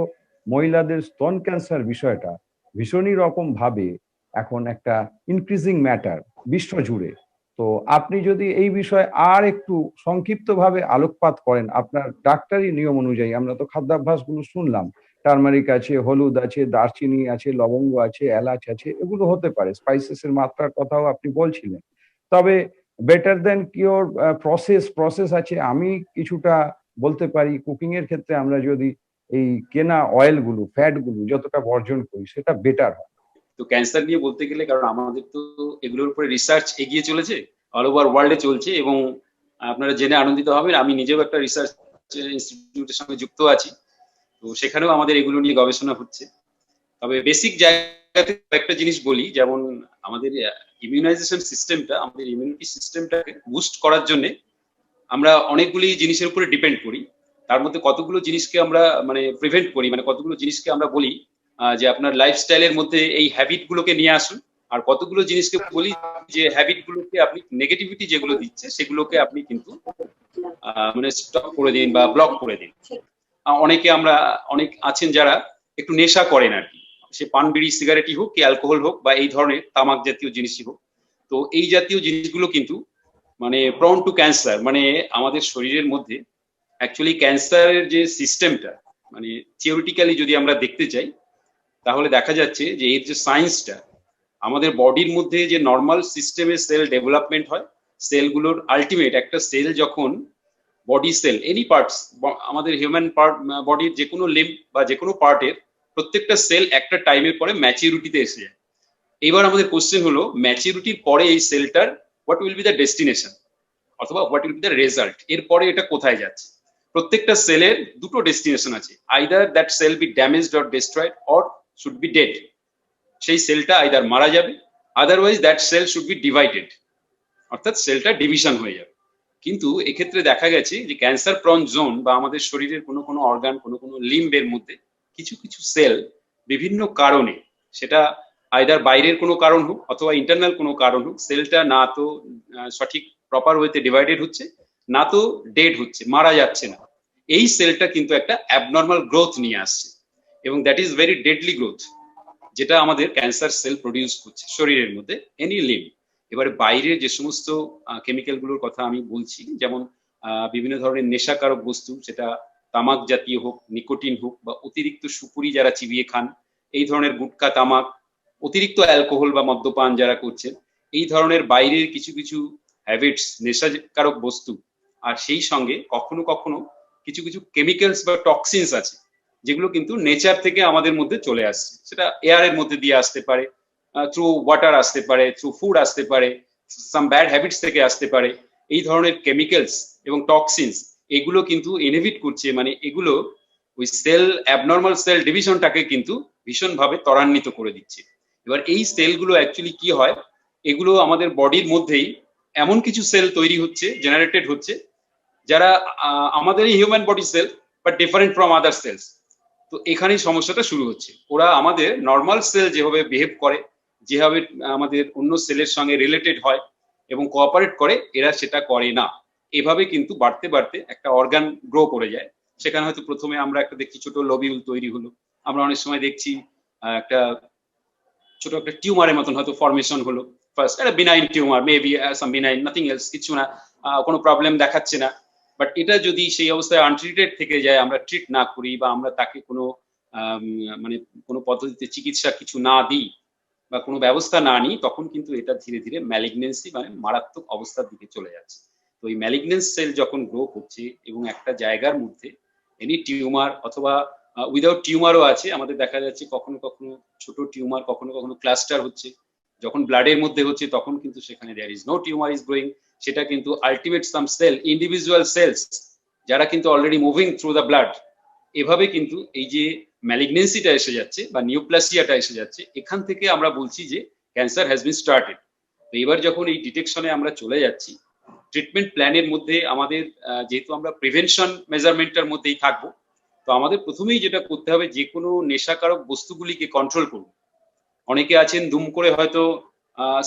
মহিলাদের স্তন ক্যান্সার বিষয়টা ভীষণই রকম ভাবে এখন একটা ইনক্রিজিং ম্যাটার বিশ্ব জুড়ে। তো আপনি যদি এই বিষয়ে আর একটু সংক্ষিপ্তভাবে আলোকপাত করেন, আপনার ডাক্তারি নিয়ম অনুযায়ী। আমরা তো খাদ্যাভ্যাসগুলো শুনলাম, টারমারিক আছে, হলুদ আছে, দারচিনি আছে, লবঙ্গ আছে, এলাচ আছে, এগুলো হতে পারে। স্পাইসেসের মাত্রার কথাও আপনি বলছিলেন। তবে বেটার দেন কিওর প্রসেস আছে। আমি কিছুটা বলতে পারি, কুকিং এর ক্ষেত্রে আমরা যদি এই কেনা অয়েলগুলো, ফ্যাটগুলো যতটা বর্জন করি, সেটা বেটার হয়। তো ক্যান্সার নিয়ে বলতে গেলে, কারণ আমাদের তো এগুলোর উপরে রিসার্চ এগিয়ে চলেছে, অল ওভার ওয়ার্ল্ডে চলছে, এবং আপনারা জেনে আনন্দিত হবেন আমি নিজেও একটা রিসার্চ ইনস্টিটিউটের সঙ্গে যুক্ত আছি। তো সেখানেও আমাদের এগুলো নিয়ে গবেষণা হচ্ছে। তবে বেসিক জায়গাতে একটা জিনিস বলি, যেমন আমাদের ইমিউনাইজেশন সিস্টেমটা, আমাদের ইমিউনিটি সিস্টেমটাকে বুস্ট করার জন্য আমরা অনেকগুলি জিনিসের উপরে ডিপেন্ড করি। তার মধ্যে কতগুলো জিনিসকে আমরা মানে প্রিভেন্ট করি, মানে কতগুলো জিনিসকে আমরা বলি যে আপনার লাইফস্টাইলের মধ্যে এই হ্যাবিট গুলোকে নিয়ে আসুন, আর কতগুলো জিনিসকে বলি যে হ্যাবিট গুলোকে আপনি নেগেটিভিটি যেগুলো দিচ্ছে সেগুলোকে আপনি কিন্তু মানে স্টপ করে দিন বা ব্লক করে দিন। অনেকে আমরা অনেক আছেন যারা একটু নেশা করেন আর কি, সে পান বিড়ি সিগারেটই হোক কি অ্যালকোহল হোক বা এই ধরনের তামাক জাতীয় জিনিসই হোক। তো এই জাতীয় জিনিসগুলো কিন্তু মানে প্রন টু ক্যান্সার, মানে আমাদের শরীরের মধ্যে অ্যাকচুয়ালি ক্যান্সারের যে সিস্টেমটা, মানে থিওরিটিক্যালি যদি আমরা দেখতে চাই, তাহলে দেখা যাচ্ছে যে এর যে সায়েন্সটা, আমাদের বডির মধ্যে যে নর্মাল সিস্টেমে সেল ডেভেলপমেন্ট হয়, সেলগুলোর আলটিমেট একটা সেল যখন বডি সেল এনি পার্টস, আমাদের হিউম্যান পার্ট বডির যে কোনো লিম্ব বা যে কোনো পার্টের প্রত্যেকটা সেল একটা টাইমের পরে ম্যাচিউরিটিতে এসে যায়। এবার আমাদের কোশ্চেন হলো ম্যাচিউরিটির পরে এই সেলটার what will be the destination অথবা what will be the result, এরপরে এটা কোথায় যাচ্ছে। প্রত্যেকটা সেলের দুটো ডেস্টিনেশন আছে, either that cell be damaged or destroyed or should be dead. সেই সেলটা আইদার মারা যাবে, otherwise that cell should be divided, অর্থাৎ সেলটা ডিভিশন হয়ে যাবে। কিন্তু এক্ষেত্রে দেখা গেছে যে ক্যান্সার প্রন জোন বা আমাদের শরীরের কোনো কোনো অর্গান, কোনো কোনো লিম্বের মধ্যে কিছু কিছু সেল বিভিন্ন কারণে, সেটা আইদার বাইরের কোনো কারণ হোক অথবা ইন্টারনাল কোনো কারণ হোক, সেলটা না তো সঠিক প্রপার ওয়েতে ডিভাইডেড হচ্ছে, না তো ডেড হচ্ছে, মারা যাচ্ছে না। এই সেলটা কিন্তু একটা অ্যাবনর্মাল গ্রোথ নিয়ে আসছে এবং that is very deadly growth, যেটা আমাদের ক্যান্সার সেল প্রডিউস করছে শরীরের মধ্যে এনি লিম্ব। এবারে বাইরে যে সমস্ত কেমিক্যাল গুলোর কথা আমি বলছি, যেমন বিভিন্ন ধরনের নেশাকারক বস্তু, সেটা তামাক জাতীয় হোক, নিকোটিন হোক, বা অতিরিক্ত সুপুরি যারা চিবিয়ে খান, এই ধরনের গুটকা, তামাক, অতিরিক্ত অ্যালকোহল বা মদ্যপান যারা করছেন, এই ধরনের বাইরের কিছু কিছু হ্যাবিটস, নেশাকারক বস্তু, আর সেই সঙ্গে কখনো কখনো কিছু কিছু কেমিক্যালস বা টক্সিনস আছে যেগুলো কিন্তু নেচার থেকে আমাদের মধ্যে চলে আসছে। সেটা এয়ারের মধ্যে দিয়ে আসতে পারে, থ্রু ওয়াটার আসতে পারে, থ্রু ফুড আসতে পারে, সাম ব্যাড হ্যাবিটস থেকে আসতে পারে। এই ধরনের কেমিক্যালস এবং টক্সিনস এগুলো কিন্তু ইনহিবিট করছে, মানে এগুলো ওই সেল অ্যাবনর্মাল সেল ডিভিশনটাকে কিন্তু ভীষণভাবে ত্বরান্বিত করে দিচ্ছে। এবার এই সেলগুলো অ্যাকচুয়ালি কি হয়, এগুলো আমাদের বডির মধ্যেই এমন কিছু সেল তৈরি হচ্ছে, জেনারেটেড হচ্ছে, যারা আমাদেরই human body cell but different from other cells. তো এখানেই সমস্যাটা শুরু হচ্ছে। ওরা আমাদের নর্মাল সেল যেভাবে বিহেভ করে, যেভাবে আমাদের অন্য সেলের সঙ্গে রিলেটেড হয় এবং কোঅপারেট করে, এরা সেটা করে না। এভাবে কিন্তু বাড়তে বাড়তে একটা অর্গান গ্রো করে যায়। সেখানে হয়তো প্রথমে আমরা একটা দেখছি ছোট লবিউল তৈরি হলো, আমরা অনেক সময় দেখছি একটা ছোট একটা টিউমারের মতন হয়তো ফরমেশন হলো, ফার্স্ট একটা বিনাইন টিউমার, মেবি সাম বিনাইন, নাথিং এলস, কিছু না, কোনো প্রবলেম দেখাচ্ছে না। বাট এটা যদি সেই অবস্থায় আনট্রিটেড থেকে যায়, আমরা ট্রিট না করি বা আমরা তাকে কোনো মানে কোনো পদ্ধতিতে চিকিৎসা কিছু না দিই বা কোনো ব্যবস্থা না নিই, তখন কিন্তু এটা ধীরে ধীরে ম্যালিগনেন্সি মানে মারাত্মক অবস্থার দিকে চলে যাচ্ছে। তো এই ম্যালিগনেন্স সেল যখন গ্রো করছে এবং একটা জায়গার মধ্যে এনি টিউমার অথবা উইদাউট টিউমারও আছে, আমাদের দেখা যাচ্ছে কখনো কখনো ছোট টিউমার, কখনো কখনো ক্লাস্টার হচ্ছে, যখন ব্লাডের মধ্যে হচ্ছে তখন কিন্তু সেখানে there is no tumour is growing, সেটা কিন্তু ultimate some cell, individual cells যারা কিন্তু already moving through the blood, এভাবে কিন্তু এই যে ম্যালিগনেন্সিটা এসে যাচ্ছে বা নিউপ্লাসিয়াটা এসে যাচ্ছে, এখান থেকে আমরা বলছি যে ক্যান্সার হ্যাজ বিন স্টার্টেড। তো এবার যখন এই ডিটেকশনে আমরা চলে যাচ্ছি, ট্রিটমেন্ট প্ল্যানের মধ্যে আমাদের যেহেতু আমরা প্রিভেনশন মেজারমেন্টের মধ্যেই থাকবো, তো আমাদের প্রথমেই যেটা করতে হবে, যে কোনো নেশাকারক বস্তুগুলিকে কন্ট্রোল করব। অনেকে আছেন দুম করে হয়তো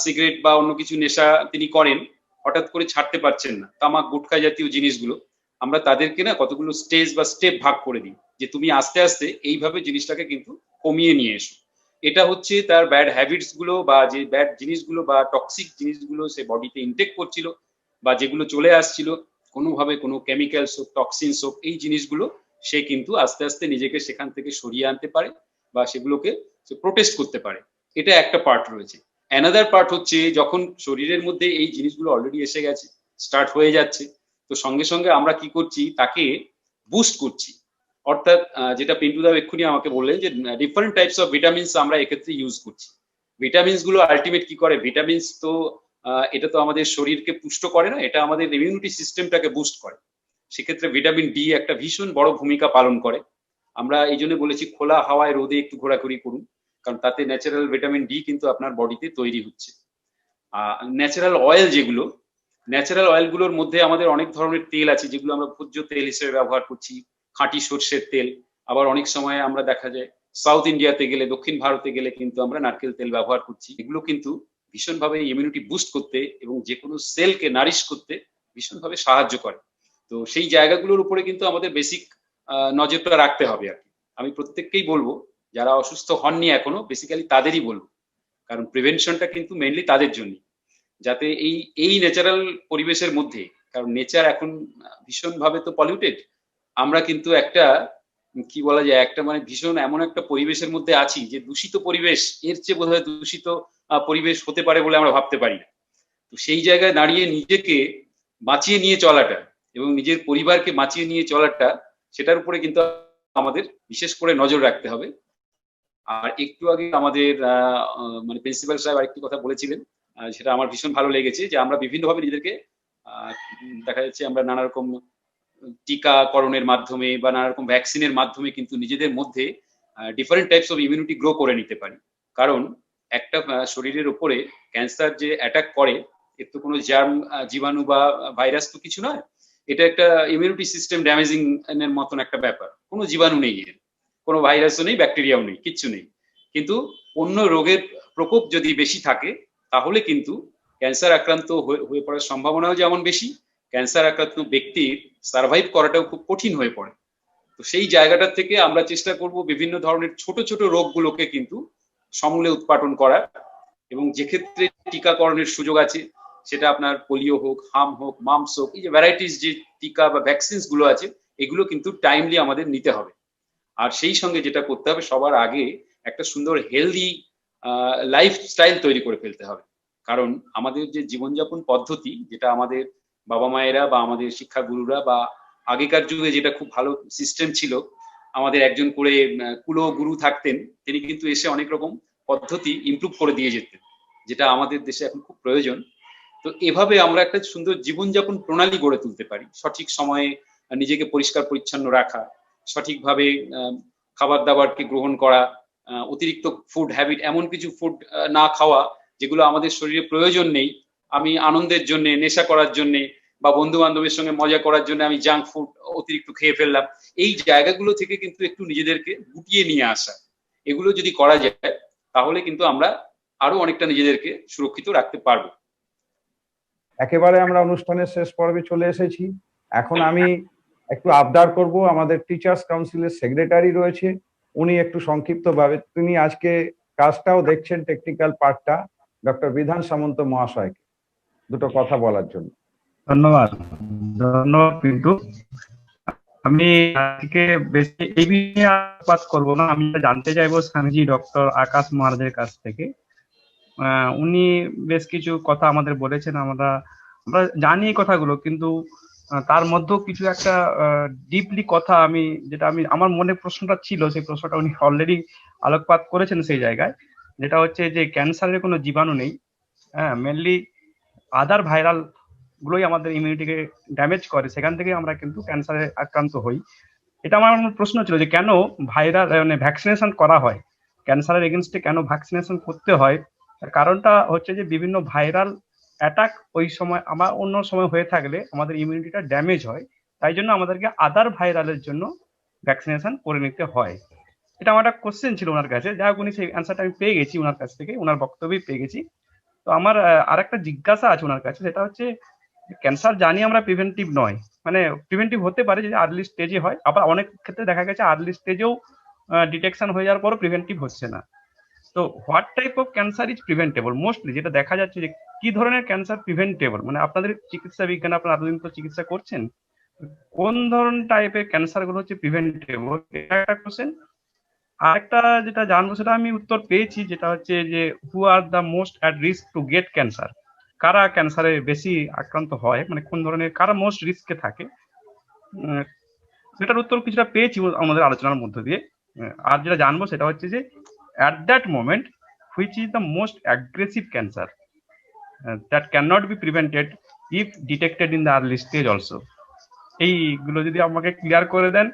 সিগারেট বা অন্য কিছু নেশা তিনি করেন, হঠাৎ করে ছাড়তে পারছেন না, তামাক গুটখা জাতীয় জিনিসগুলো, আমরা তাদেরকে না কতগুলো স্টেজ বা স্টেপ ভাগ করে দিই, যে তুমি আস্তে আস্তে এইভাবে জিনিসটাকে কিন্তু কমিয়ে নিয়ে এসো। এটা হচ্ছে তার ব্যাড হ্যাবিটস গুলো বা যে ব্যাড জিনিসগুলো বা টক্সিক জিনিসগুলো সে বডিতে ইনটেক করছিল বা যেগুলো চলে আসছিল কোনোভাবে, কোনো কেমিক্যালস হোক, টক্সিনস হোক, এই জিনিসগুলো সে কিন্তু আস্তে আস্তে নিজেকে সেখান থেকে সরিয়ে আনতে পারে বা সেগুলোকে সে প্রোটেস্ট করতে পারে। এটা একটা পার্ট রয়েছে। অ্যানাদার পার্ট হচ্ছে যখন শরীরের মধ্যে এই জিনিসগুলো অলরেডি এসে গেছে, স্টার্ট হয়ে যাচ্ছে, তো সঙ্গে সঙ্গে আমরা কি করছি, তাকে বুস্ট করছি। অর্থাৎ যেটা পিন্টুদা এক্ষুনি আমাকে বললেন যে ডিফারেন্ট টাইপস অফ ভিটামিনস আমরা এক্ষেত্রে ইউজ করছি। ভিটামিনস গুলো আলটিমেট কি করে, ভিটামিনস তো এটা তো আমাদের শরীরকে পুষ্ট করে না, এটা আমাদের ইমিউনিটি সিস্টেমটাকে বুস্ট করে। সেক্ষেত্রে ভিটামিন ডি একটা ভীষণ বড় ভূমিকা পালন করে। আমরা এই জন্য বলেছি খোলা হাওয়ায়, রোদে একটু ঘোরাঘুরি করুন, কারণ তাতে ন্যাচারাল ভিটামিন ডি কিন্তু আপনার বডিতে তৈরি হচ্ছে। ন্যাচারাল অয়েল, যেগুলো ন্যাচারাল অয়েলগুলোর মধ্যে আমাদের অনেক ধরনের তেল আছে যেগুলো আমরা ভোজ্য তেল হিসেবে ব্যবহার করছি, খাঁটি সর্ষের তেল। আবার অনেক সময় আমরা দেখা যায় সাউথ ইন্ডিয়াতে গেলে, দক্ষিণ ভারতে গেলে কিন্তু আমরা নারকেল তেল ব্যবহার করছি। এগুলো কিন্তু ভীষণভাবে ইমিউনিটি বুস্ট করতে এবং যে কোনো সেলকে নারিশ করতে ভীষণভাবে সাহায্য করে। তো সেই জায়গাগুলোর উপরে কিন্তু আমাদের বেসিক নজরটা রাখতে হবে আর কি। আমি প্রত্যেককেই বলবো, যারা অসুস্থ হননি এখনো, বেসিক্যালি তাদেরই বলবো, কারণ প্রিভেনশনটা কিন্তু মেইনলি তাদের জন্য, যাতে এই এই ন্যাচারাল পরিবেশের মধ্যে, কারণ নেচার এখন ভীষণভাবে তো পলিউটেড, আমরা কিন্তু একটা কি বলা যায়, একটা মানে ভীষণ এমন একটা পরিবেশের মধ্যে আছি যে দূষিত পরিবেশ, এর চেয়ে বোধহয় দূষিত পরিবেশ হতে পারে বলে আমরা ভাবতে পারি না। তো সেই জায়গায় দাঁড়িয়ে নিজেকে বাঁচিয়ে নিয়ে চলাটা, এবং নিজের পরিবারকে বাঁচিয়ে নিয়ে চলাটা, সেটার উপরে কিন্তু আমাদের বিশেষ করে নজর রাখতে হবে। আর একটু আগে আমাদের মানে প্রিন্সিপাল সাহেব আরেকটি কথা বলেছিলেন, সেটা আমার ভীষণ ভালো লেগেছে যে আমরা বিভিন্নভাবে নিজেদেরকে দেখা যাচ্ছে আমরা নানা রকম টিকাকরণের মাধ্যমে বা নানা রকম ভ্যাকসিনের মাধ্যমে কিন্তু নিজেদের মধ্যে different types of immunity grow করে নিতে পারি। কারণ একটা শরীরের উপরে ক্যান্সার যে অ্যাটাক করে, এর তো কোনো জীবাণু বা ভাইরাস তো কিছু নয়। এটা একটা ইমিউনিটি সিস্টেম ড্যামেজিং এর মতন একটা ব্যাপার। কোনো জীবাণু নেই এর, কোনো ভাইরাসও নেই, ব্যাকটেরিয়াও নেই, কিচ্ছু নেই। কিন্তু অন্য রোগের প্রকোপ যদি বেশি থাকে, তাহলে কিন্তু ক্যান্সার আক্রান্ত হয়ে পড়ার সম্ভাবনাও যেমন বেশি, ক্যান্সার আক্রান্ত ব্যক্তির সার্ভাইভ করাটাও খুব কঠিন হয়ে পড়ে। তো সেই জায়গাটা থেকে আমরা চেষ্টা করব বিভিন্ন ধরনের ছোট ছোট রোগগুলোকে কিন্তু সমূলে উৎপাটন করার, এবং যে ক্ষেত্রে টিকাকরণের সুযোগ আছে, সেটা আপনার পোলিও হোক, হাম হোক, মামস হোক, এই যে ভ্যারাইটিস যে টিকা বা ভ্যাকসিনস গুলো আছে, এগুলো কিন্তু টাইমলি আমাদের নিতে হবে। আর সেই সঙ্গে যেটা করতে হবে, সবার আগে একটা সুন্দর হেলদি লাইফস্টাইল তৈরি করে ফেলতে হবে। কারণ আমাদের যে জীবনযাপন পদ্ধতি, যেটা আমাদের বাবা মায়েরা বা আমাদের শিক্ষাগুরুরা বা আগেকার যুগে যেটা খুব ভালো সিস্টেম ছিল, আমাদের একজন করে কুলো গুরু থাকতেন, তিনি কিন্তু এসে অনেক রকম পদ্ধতি ইমপ্রুভ করে দিয়ে যেতেন, যেটা আমাদের দেশে এখন খুব প্রয়োজন। তো এভাবে আমরা একটা সুন্দর জীবনযাপন প্রণালী গড়ে তুলতে পারি। সঠিক সময়ে নিজেকে পরিষ্কার পরিচ্ছন্ন রাখা, সঠিকভাবে খাবার দাবারকে গ্রহণ করা, অতিরিক্ত ফুড হ্যাবিট, এমন কিছু ফুড না খাওয়া যেগুলো আমাদের শরীরে প্রয়োজন নেই। আমি আনন্দের জন্য, নেশা করার জন্য বা বন্ধু বান্ধবের সঙ্গে মজা করার জন্য আমি জাঙ্ক ফুড অতিরিক্ত খেয়ে ফেললাম। এই জায়গাগুলো থেকে কিন্তু একটু নিজেদেরকে গুটিয়ে নিয়ে আসা, এগুলো যদি করা যায়, তাহলে কিন্তু আমরা আরো অনেকটা নিজেদেরকে সুরক্ষিত রাখতে পারবো। একেবারে আমরা অনুষ্ঠানের শেষ পর্বে চলে এসেছি। এখন আমি একটু আবদার করব, আমাদের টিচার্স কাউন্সিলের সেক্রেটারি রয়েছে, উনি একটু সংক্ষিপ্তভাবে, তিনি আজকে কাজটাও দেখছেন, টেকনিক্যাল পার্টটা, ডক্টর বিধান সামন্ত মহাশয়কে দুটো কথা বলার জন্য। ধন্যবাদ। ধন্যবাদ পিন্টু। আমি আজকে বেশি এই বিষয়ে আলোকপাত করবো না, আমি জানতে চাইবো স্বামীজি ডক্টর আকাশ মহারাজের কাছ থেকে। উনি বেশ কিছু কথা আমাদের বলেছেন, আমরা জানি এই কথাগুলো, কিন্তু তার মধ্যেও কিছু একটা ডিপলি কথা যেটা আমার মনে প্রশ্নটা ছিল, সেই প্রশ্নটা উনি অলরেডি আলোকপাত করেছেন সেই জায়গায়, যেটা হচ্ছে যে ক্যান্সারের কোনো জীবাণু নেই। হ্যাঁ, মেনলি আদার ভাইরাল গুলোই আমাদের ইমিউনিটিকে ড্যামেজ করে, সেখান থেকে আমরা কিন্তু ক্যান্সারে আক্রান্ত হই। এটা আমার প্রশ্ন ছিল যে কেন ভাইরাল মানে ভ্যাকসিনেশন করা হয়, ক্যান্সারের এগেনস্টে কেন ভ্যাকসিনেশন করতে হয়। তার কারণটা হচ্ছে যে বিভিন্ন ভাইরাল অ্যাটাক ওই সময় আমার অন্য সময় হয়ে থাকলে আমাদের ইমিউনিটিটা ড্যামেজ হয়, তাই জন্য আমাদেরকে আদার ভাইরালের জন্য ভ্যাকসিনেশন করে নিতে হয়। এটা আমার একটা কোশ্চেন ছিল ওনার কাছে, যাই হোক উনি সেই অ্যান্সারটা আমি পেয়ে গেছি ওনার কাছ থেকে, ওনার বক্তব্যই পেয়ে গেছি। তো আমার আরেকটা জিজ্ঞাসা আছে ওনার কাছে, সেটা হচ্ছে ক্যান্সার জানি আমরা প্রিভেন্টিভ নয়, মানে প্রিভেন্টিভ হতে পারে যদি আর্লি স্টেজে হয়, আবার অনেক ক্ষেত্রে দেখা গেছে আর্লি স্টেজেও ডিটেকশন হয়ে যাওয়ার পরও প্রিভেন্টিভ হচ্ছে না। তো what type of cancer is preventable, mostly যেটা দেখা যাচ্ছে যে কি ধরনের ক্যান্সার প্রিভেন্টেবল, মানে আপনাদের চিকিৎসা বিজ্ঞানে আপনারা এতদিন তো চিকিৎসা করছেন, কোন ধরনের টাইপের ক্যান্সার গুলো হচ্ছে প্রিভেন্টেবল, এটা একটা কোশ্চেন। আরেকটা যেটা জানবো সেটা আমি উত্তর পেয়েছি, যেটা হচ্ছে যে who are the most at risk to get cancer, কারা ক্যান্সারে বেশি আক্রান্ত হয়, মানে কোন ধরনের কারা মোস্ট রিস্কে থাকে, সেটার উত্তর কিছুটা পেয়েছি আমাদের আলোচনার মধ্য দিয়ে। আর যেটা জানবো সেটা হচ্ছে যে at that moment which is the most aggressive cancer that cannot be prevented if detected in the early stage also. এইগুলো যদি আমাকে ক্লিয়ার করে দেন,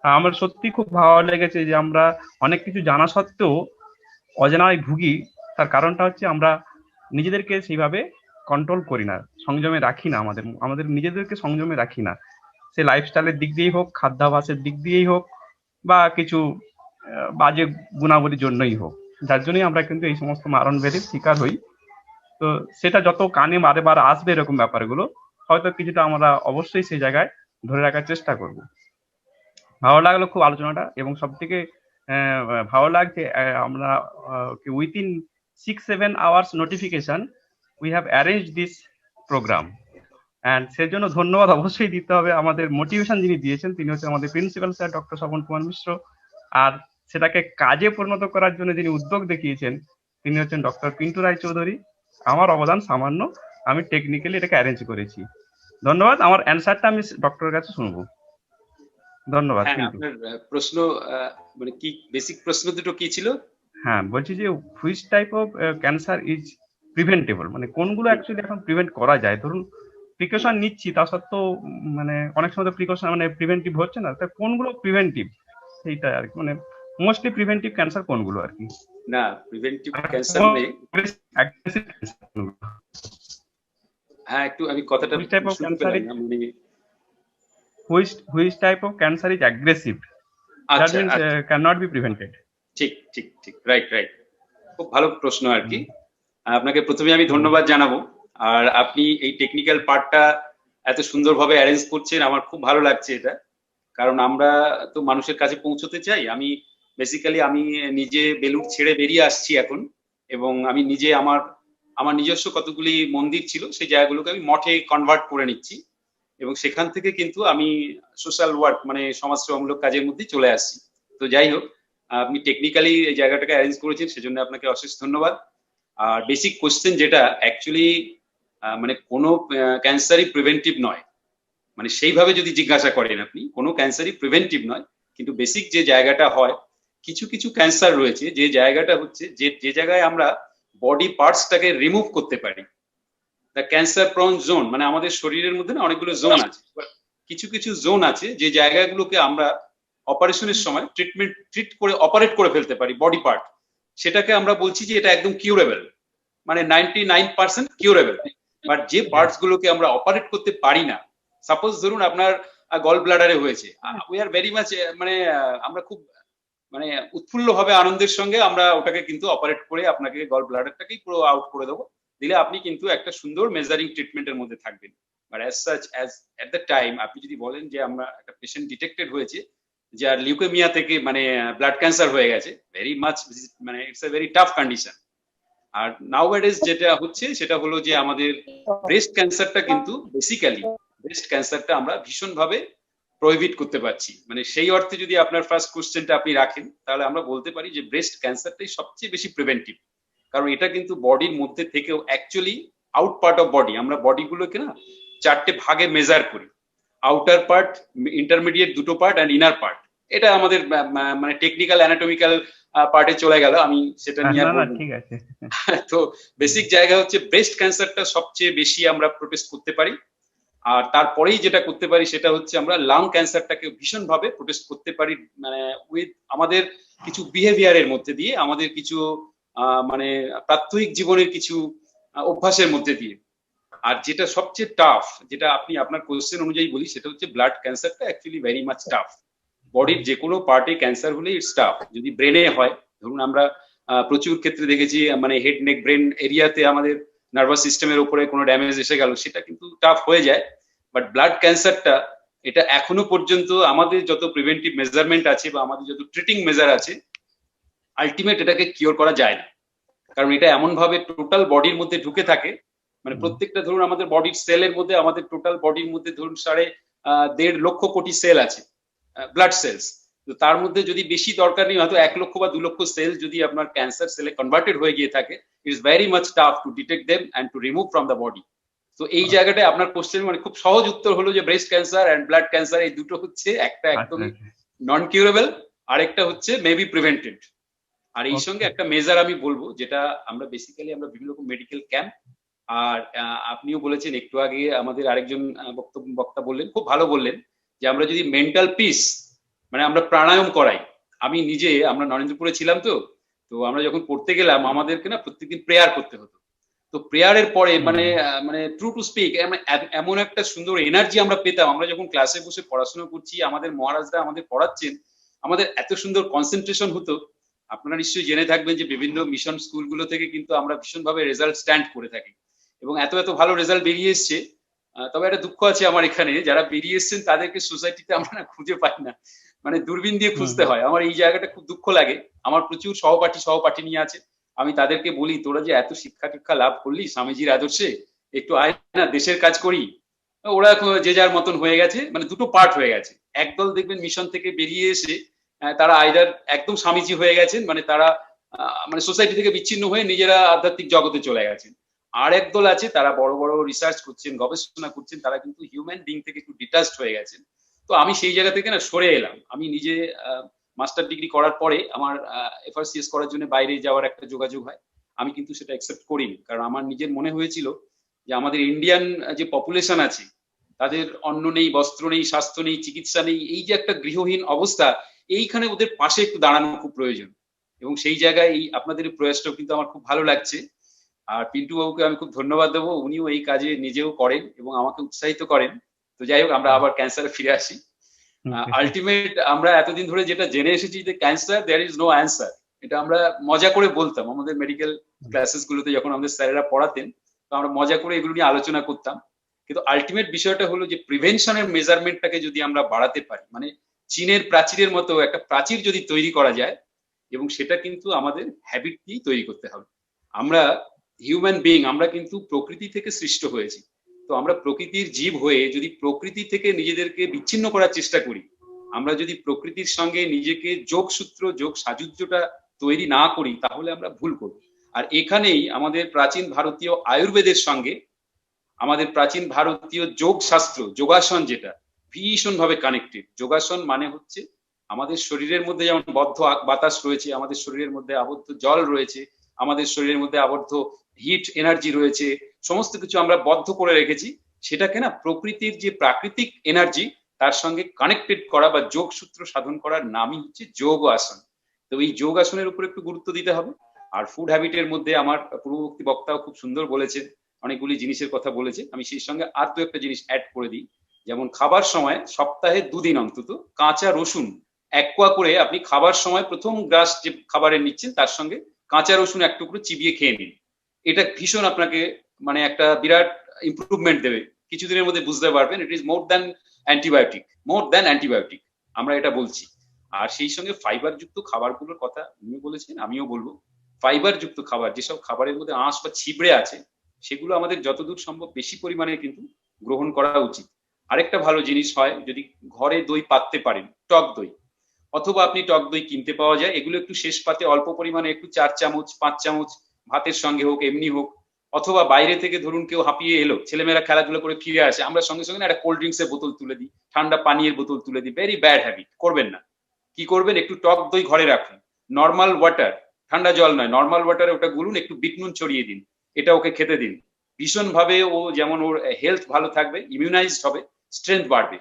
আমার সত্যি খুব ভালো লেগেছে যে আমরা অনেক কিছু জানা সত্ত্বেও অজানায় ভুগি। তার কারণটা হচ্ছে আমরা নিজেদেরকে সেইভাবে কন্ট্রোল করি না, সংযমে রাখি না, আমাদের নিজেদেরকে সংযমে রাখি না, সে লাইফস্টাইলের দিক দিয়েই হোক, খাদ্যাভ্যাসের দিক দিয়েই হোক, বা কিছু বাজে গুণাবলীর জন্যই হোক, যার জন্যই আমরা কিন্তু এই সমস্ত মারণ ব্যাধির শিকার হই। তো সেটা যত কানে বারে বারে আসবে এরকম ব্যাপারগুলো, হয়তো কিছুটা আমরা অবশ্যই সেই জায়গায় ধরে রাখার চেষ্টা করব। ভালো লাগলো খুব আলোচনাটা, এবং সব থেকে ভালো লাগছে আমরা within 6-7 hours notification we have arrange this programme, and সেজন্য ধন্যবাদ অবশ্যই দিতে হবে আমাদের মোটিভেশন যিনি দিয়েছেন, তিনি হচ্ছে আমাদের principal sir doctor Swapan Kumar Mishra, আর সেটাকে কাজে পরিণত করার জন্য যিনি উদ্যোগ দেখিয়েছেন তিনি হচ্ছেন ডক্টর পিন্টু রায় চৌধুরী। আমার অবদান সামান্য, আমি টেকনিক্যালি এটাকে অ্যারেঞ্জ করেছি। ধন্যবাদ, আমার অ্যান্সারটা আমি ডক্টরের কাছে শুনবো। ধন্যবাদ। হ্যাঁ, কিন্তু আপনার প্রশ্ন মানে কি, বেসিক প্রশ্ন দুটো কি ছিল? হ্যাঁ, বলছি যে which type of cancer is preventable, মানে কোনগুলো অ্যাকচুয়ালি এখন প্রিভেন্ট করা যায়। ধরুন প্রিকশন নিচ্ছি, তা সত্ত্বেও মানে অনেক সময় তো প্রিকশন মানে প্রিভেন্টিভ হচ্ছে না, তা কোনগুলো প্রিভেন্টিভ সেইটা আর কি, মানে মোস্টলি প্রিভেন্টিভ ক্যান্সার কোনগুলো আর কি। না, প্রিভেন্টিভ ক্যান্সার নেই। হ্যাঁ, একটু আমি কথাটা Which type of শুনতে cancer পেলাম না, মানে which type of cancer is aggressive, that আচ্ছা means আচ্ছা, cannot be prevented. ঠিক ঠিক ঠিক, রাইট রাইট, খুব ভালো প্রশ্ন আর কি। আপনাকে প্রথমে আমি ধন্যবাদ জানাবো। আর আপনি এই টেকনিক্যাল পার্টটা এত সুন্দরভাবে অ্যারেঞ্জ করছেন, আমার খুব ভালো লাগছে এটা। কারণ আমরা তো মানুষের কাছে পৌঁছতে চাই। আমি বেসিক্যালি আমি নিজে বেলুড় ছেড়ে বেরিয়ে আসছি এখন, এবং আমি নিজে আমার আমার নিজস্ব কতগুলি মন্দির ছিল সেই জায়গাগুলোকে আমি মঠে কনভার্ট করে নিচ্ছি, এবং সেখান থেকে কিন্তু আমি সোশ্যাল ওয়ার্ক মানে সমাজসেবামূলক কাজের মধ্যে চলে আসছি। তো যাই হোক, আপনি টেকনিক্যালি এই জায়গাটাকে অ্যারেঞ্জ করেছেন, সেজন্য আপনাকে অশেষ ধন্যবাদ। আর বেসিক কোশ্চেন যেটা অ্যাকচুয়ালি মানে কোনো ক্যান্সারই প্রিভেন্টিভ নয়, মানে সেইভাবে যদি জিজ্ঞাসা করেন আপনি, কোনো ক্যান্সারই প্রিভেন্টিভ নয়। কিন্তু বেসিক যে জায়গাটা হয়, কিছু কিছু ক্যান্সার রয়েছে যে জায়গাটা হচ্ছে যে যে জায়গায় আমরা বডি পার্টসটাকে রিমুভ করতে পারি, দ্য ক্যান্সার প্রন জোন, মানে আমাদের শরীরের মধ্যে না অনেকগুলো জোন আছে, কিছু কিছু জোন আছে যে জায়গাগুলোকে আমরা অপারেশনের সময় ট্রিট করে অপারেট করে ফেলতে পারি বডি পার্ট, সেটাকে আমরা বলছি যে এটা একদম কিউরেবল, মানে 99% কিউরেবল। বাট যে পার্টস গুলোকে আমরা অপারেট করতে পারি না, সাপোজ ধরুন আপনার গল ব্লাডারে হয়েছে, উই আর ভেরি মাচ মানে আমরা খুব মানে উৎফুল্ল ভাবে আনন্দের সঙ্গে আমরা ওটাকে কিন্তু অপারেট করে আপনাকে গল ব্লাডারটাকেই পুরো আউট করে দেবো, দিলে আপনি কিন্তু একটা সুন্দর মেজারিং ট্রিটমেন্টের মধ্যে থাকবেন। But as such as at the time আপনি যদি বলেন যে আমরা একটা পেশেন্ট ডিটেক্টেড হয়েছে যার লিউকেমিয়া থেকে মানে ব্লাড ক্যান্সার হয়ে গেছে, ভেরি মাচ মানে it's a very tough condition. আর নাওয়াডেজ যেটা হচ্ছে সেটা হলো যে আমাদের ব্রেস্ট ক্যান্সারটা কিন্তু বেসিক্যালি ব্রেস্ট ক্যান্সারটা আমরা ভীষণভাবে প্রহিবিট করতে পারছি। মানে সেই অর্থে যদি আপনার ফার্স্ট কোশ্চেনটা আপনি রাখেন, তাহলে আমরা বলতে পারি যে ব্রেস্ট ক্যান্সারটাই সবচেয়ে বেশি প্রিভেন্টিভ। কারণ এটা কিন্তু বডির মধ্যে থেকেও actually out part of body, আমরা বডিগুলোকে না চারটে ভাগে মেজার করি, আউটার পার্ট, ইন্টারমিডিয়েট দুটো পার্ট অ্যান্ড ইনার পার্ট। এটা আমাদের মানে টেকনিক্যাল অ্যানাটমিক্যাল পার্টে চলে গেল, আমি সেটা নিয়ে বলবো। ঠিক আছে। তো বেসিক জায়গা হচ্ছে ব্রেস্ট ক্যান্সারটা সবচেয়ে বেশি আমরা প্রোটেস্ট করতে পারি। আর তারপরেই যেটা করতে পারি সেটা হচ্ছে আমরা লাং ক্যান্সারটাকে ভীষণভাবে প্রোটেস্ট করতে পারি, মানে উইথ আমাদের কিছু বিহেভিয়ারের মধ্যে দিয়ে, আমাদের কিছু মানে প্রাত্যহিক জীবনের কিছু অভ্যাসের মধ্যে দিয়ে। আর যেটা সবচেয়ে টাফ, যেটা আপনি আপনার কোশ্চেন অনুযায়ী বলি, সেটা হচ্ছে ব্লাড ক্যান্সারটা অ্যাকচুয়ালি ভেরি মাচ টাফ। বডির যে কোনো পার্টে ক্যান্সার হলে ইটস টাফ। যদি ব্রেনে হয়, ধরুন আমরা প্রচুর ক্ষেত্রে দেখেছি মানে হেড নেক ব্রেন এরিয়াতে আমাদের নার্ভাস সিস্টেমের উপরে কোনো ড্যামেজ এসে গেল, সেটা কিন্তু টাফ হয়ে যায়। বাট ব্লাড ক্যান্সারটা এটা এখনো পর্যন্ত আমাদের যত প্রিভেন্টিভ মেজারমেন্ট আছে বা আমাদের যত ট্রিটিং মেজার আছে, আলটিমেট এটাকে কিওর করা যায় না। কারণ এটা এমন ভাবে টোটাল বডির মধ্যে ঢুকে থাকে, মানে প্রত্যেকটা ধরুন আমাদের বডির সেলের মধ্যে, আমাদের টোটাল বডির মধ্যে ধরুন 1.5 লক্ষ কোটি সেল আছে, ব্লাড সেলস। তো তার মধ্যে যদি বেশি দরকার নেই, হয়তো 1 লক্ষ বা 2 লক্ষ সেল যদি আপনার ক্যান্সার সেলে কনভার্টেড হয়ে গিয়ে থাকে, it's very much tough to detect them and to remove from the body. তো এই জায়গাটায় আপনার কোশ্চেন মানে খুব সহজ উত্তর হলো যে breast cancer and blood cancer এই দুটো হচ্ছে একটা একদমই নন কিউরেবল, আরেকটা হচ্ছে মেবি প্রিভেন্টেড। আর এই সঙ্গে একটা মেজার আমি বলবো, যেটা আমরা বেসিক্যালি আমরা বিভিন্ন রকম মেডিকেল ক্যাম্প, আর আপনিও বলেছেন একটু আগে, আমাদের আরেকজন বক্তা বললেন, খুব ভালো বললেন, যে আমরা যদি মেন্টাল পিস মানে আমরা প্রাণায়াম করাই। আমি নিজে, আমরা নরেন্দ্রপুরে ছিলাম, তো তো আমরা যখন পড়তে গেলাম আমাদেরকে না প্রত্যেকদিন প্রেয়ার করতে হতো। তো প্রেয়ারের পরে মানে মানে ট্রু টু স্পিক এমন একটা সুন্দর এনার্জি আমরা পেতাম। আমরা যখন ক্লাসে বসে পড়াশোনা করছি, আমাদের মহারাজরা আমাদের পড়াচ্ছেন, আমাদের এত সুন্দর কনসেন্ট্রেশন হতো। আপনারা নিশ্চয়ই জেনে থাকবেন যে বিভিন্ন মিশন স্কুলগুলো থেকে কিন্তু আমরা ভীষণভাবে রেজাল্ট স্ট্যান্ড করে থাকি, এবং এত এত ভালো রেজাল্ট বেরিয়ে এসছে। তবে একটা দুঃখ আছে আমার এখানে, যারা বেরিয়ে এসছেন তাদেরকে সোসাইটিতে আমরা না খুঁজে পাই না, মানে দূরবীন দিয়ে খুঁজতে হয়। আমার এই জায়গাটা খুব দুঃখ লাগে। আমার প্রচুর সহপাঠী নিয়ে আছে, আমি তাদেরকে বলি, তোরা যে এত শিক্ষা টিক্ষা লাভ করলি স্বামীজির আদর্শে, একটু আয় না দেশের কাজ করি। ওরা যে যার মতন হয়ে গেছে, মানে দুটো পার্ট হয়ে গেছে। একদল দেখবেন মিশন থেকে বেরিয়ে এসে তারা আইদার একদম স্বামীজি হয়ে গেছেন, মানে তারা মানে সোসাইটি থেকে বিচ্ছিন্ন হয়ে নিজেরা আধ্যাত্মিক জগতে চলে গেছেন। আর একদল আছে তারা বড় বড় রিসার্চ করছেন, গবেষণা করছেন, তারা কিন্তু হিউম্যান বিং থেকে একটু ডিটাচড হয়ে গেছেন। তো আমি সেই জায়গা থেকে না সরে এলাম। আমি নিজে মাস্টার ডিগ্রি করার পরে আমার FRCS করার জন্য বাইরে যাওয়ার একটা যোগাযোগ হয়। আমি কিন্তু সেটা অ্যাকসেপ্ট করিনি, কারণ আমার নিজের মনে হয়েছিল যে আমাদের ইন্ডিয়ান যে পপুলেশন আছে তাদের অন্ন নেই, বস্ত্র নেই, স্বাস্থ্য নেই, চিকিৎসা নেই, এই যে একটা গৃহহীন অবস্থা, এইখানে ওদের পাশে একটু দাঁড়ানো খুব প্রয়োজন। এবং সেই জায়গায় এই আপনাদের প্রয়াসটাও কিন্তু আমার খুব ভালো লাগছে। আর পিন্টু বাবুকে আমি খুব ধন্যবাদ দেবো, উনিও এই কাজে নিজেও করেন এবং আমাকে উৎসাহিত করেন। তো যাই হোক, আমরা আবার ক্যান্সারে ফিরে আসি। আলটিমেট আমরা এতদিন ধরে যেটা জেনে এসেছি যে cancer there is no answer, এটা আমরা মজা করে বলতাম আমাদের মেডিকেল ক্লাসেস গুলোতে, যখন আমাদের স্যারেরা পড়াতেন তো আমরা মজা করে এগুলো নিয়ে আলোচনা করতাম। কিন্তু আলটিমেট বিষয়টা হলো যে প্রিভেনশনের মেজারমেন্টটাকে যদি আমরা বাড়াতে পারি, মানে চীনের প্রাচীরের মতো একটা প্রাচীর যদি তৈরি করা যায়, এবং সেটা কিন্তু আমাদের হ্যাবিট দিয়েই তৈরি করতে হবে। আমরা হিউম্যান বিং, আমরা কিন্তু প্রকৃতি থেকে সৃষ্ট হয়েছি। তো আমরা প্রকৃতির জীব হয়ে যদি প্রকৃতি থেকে নিজেদেরকে বিচ্ছিন্ন করার চেষ্টা করি, আমরা যদি প্রকৃতির সঙ্গে নিজেকে যোগসূত্র, যোগ সাযুজ্যটা তৈরি না করি, তাহলে আমরা ভুল করব। আর এখানেই আমাদের প্রাচীন ভারতীয় আয়ুর্বেদের সঙ্গে আমাদের প্রাচীন ভারতীয় যোগ শাস্ত্র, যোগাসন, যেটা ভীষণ ভাবে কানেক্টেড। যোগাসন মানে হচ্ছে আমাদের শরীরের মধ্যে যেমন বদ্ধ বাতাস রয়েছে, আমাদের শরীরের মধ্যে আবদ্ধ জল রয়েছে, আমাদের শরীরের মধ্যে আবদ্ধ হিট এনার্জি রয়েছে, সমস্ত কিছু আমরা বদ্ধ করে রেখেছি। সেটাকে না প্রকৃতির যে প্রাকৃতিক এনার্জি তার সঙ্গে কানেক্টেড করা বা যোগসূত্র সাধন করার নামই হচ্ছে যোগ আসন। তো এই যোগ আসনের উপর একটু গুরুত্ব দিতে হবে। আর ফুড হ্যাবিটের মধ্যে আমার পূর্ববর্তী বক্তাও খুব সুন্দর বলেছেন, অনেকগুলি জিনিসের কথা বলেছে। আমি সেই সঙ্গে আর দু একটা জিনিস অ্যাড করে দিই। যেমন খাবার সময় সপ্তাহে 2 দিন অন্তত কাঁচা রসুন 1 কোয়া করে আপনি খাবার সময় প্রথম গ্রাস যে খাবারের নিচ্ছেন তার সঙ্গে কাঁচা রসুন 1 টুকরো চিবিয়ে খেয়ে নিন। এটা ভীষণ আপনাকে মানে একটা বিরাট ইমপ্রুভমেন্ট দেবে। কিছুদিনের মধ্যে বুঝতে পারবেন it is more than antibiotic, আমরা এটা বলছি। আর সেই সঙ্গে ফাইবার যুক্ত খাবারগুলোর কথা উনি বলেছেন, আমিও বলবো। ফাইবার যুক্ত খাবার, যেসব খাবারের মধ্যে আঁশ বা ছিবড়ে আছে, সেগুলো আমাদের যতদূর সম্ভব বেশি পরিমাণে কিন্তু গ্রহণ করা উচিত। আরেকটা ভালো জিনিস হয়, যদি ঘরে দই পাততে পারেন, টক দই, অথবা আপনি টক দই কিনতে পাওয়া যায়, এগুলো একটু শেষ পাতে অল্প পরিমাণে একটু 4 চামচ 5 চামচ ভাতের সঙ্গে হোক, এমনি হোক, অথবা বাইরে থেকে ধরুন কেউ হাঁপিয়ে এলো, ছেলেমেয়েরা খেলাধুলা করে ফিরে আসে, আমরা সঙ্গে সঙ্গে একটা কোল্ড ড্রিঙ্কসের বোতল তুলে দিই, ঠান্ডা পানীয়ের বোতল তুলে দিই। ভেরি ব্যাড হ্যাবিট, করবেন না। কি করবেন, একটু টক দই ঘরে রাখুন, নর্মাল ওয়াটার, ঠান্ডা জল নয়, নর্মাল ওয়াটারে ওটা গুলুন, একটু বিট নুন ছড়িয়ে দিন, এটা ওকে খেতে দিন। ভীষণ ভাবে ও যেমন ওর হেলথ ভালো থাকবে, ইমিউনাইজড হবে, স্ট্রেংথ বাড়বে।